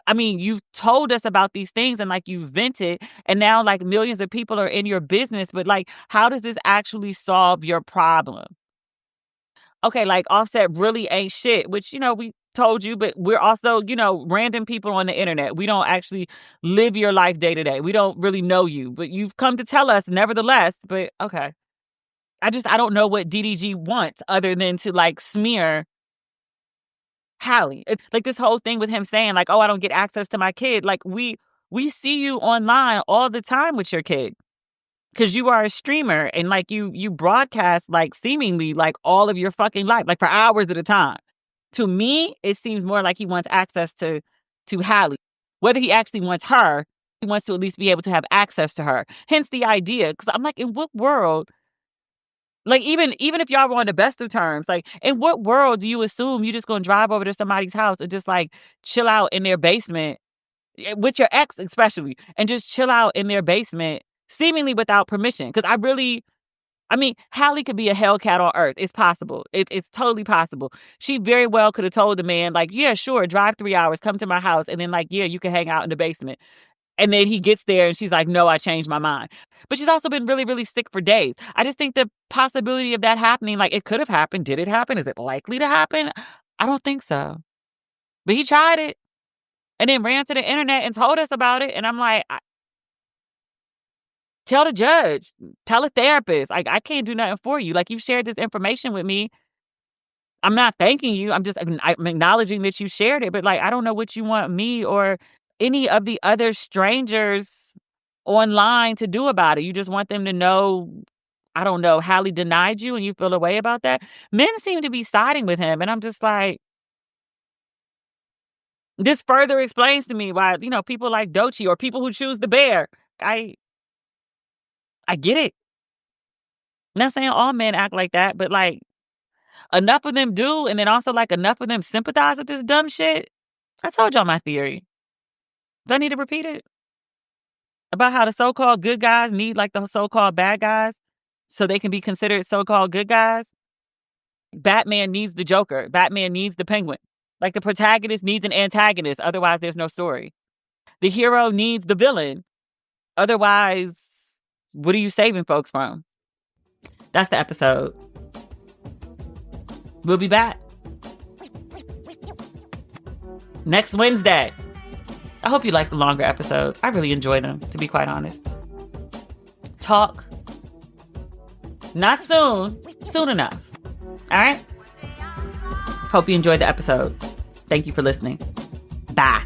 I mean, you've told us about these things and like you vented, and now like millions of people are in your business, but like, how does this actually solve your problem? Okay, like Offset really ain't shit, which, we told you, but we're also, random people on the internet. We don't actually live your life day to day. We don't really know you, but you've come to tell us nevertheless. But okay. I don't know what DDG wants other than to like smear Hallie. It's like this whole thing with him saying like, oh, I don't get access to my kid. Like we see you online all the time with your kid. Because you are a streamer and like you broadcast like seemingly like all of your fucking life, like for hours at a time. To me, it seems more like he wants access to Hallie. Whether he actually wants her, he wants to at least be able to have access to her. Hence the idea. Because I'm like, in what world? Like even if y'all were on the best of terms, like in what world do you assume you just gonna drive over to somebody's house and just like chill out in their basement with your ex especially and just chill out in their basement seemingly without permission? Because Hallie could be a Hellcat on Earth. It's possible. It's totally possible. She very well could have told the man, like, yeah, sure, drive 3 hours, come to my house, and then, like, yeah, you can hang out in the basement. And then he gets there and she's like, no, I changed my mind. But she's also been really, really sick for days. I just think the possibility of that happening, like, it could have happened. Did it happen? Is it likely to happen? I don't think so. But he tried it and then ran to the internet and told us about it. And I'm like, tell the judge, tell a therapist. Like, I can't do nothing for you. Like, you've shared this information with me. I'm not thanking you. I'm acknowledging that you shared it. But, like, I don't know what you want me or any of the other strangers online to do about it. You just want them to know, I don't know, Hallie denied you and you feel a way about that. Men seem to be siding with him. And I'm just like, this further explains to me why, people like Doechii or people who choose the bear. I get it. I'm not saying all men act like that, but like enough of them do. And then also like enough of them sympathize with this dumb shit. I told y'all my theory. Do I need to repeat it? About how the so-called good guys need like the so-called bad guys so they can be considered so-called good guys. Batman needs the Joker. Batman needs the Penguin. Like the protagonist needs an antagonist. Otherwise, there's no story. The hero needs the villain. Otherwise, what are you saving folks from? That's the episode. We'll be back next Wednesday. I hope you like the longer episodes. I really enjoy them, to be quite honest. Talk. Not soon. Soon enough. All right? Hope you enjoyed the episode. Thank you for listening. Bye.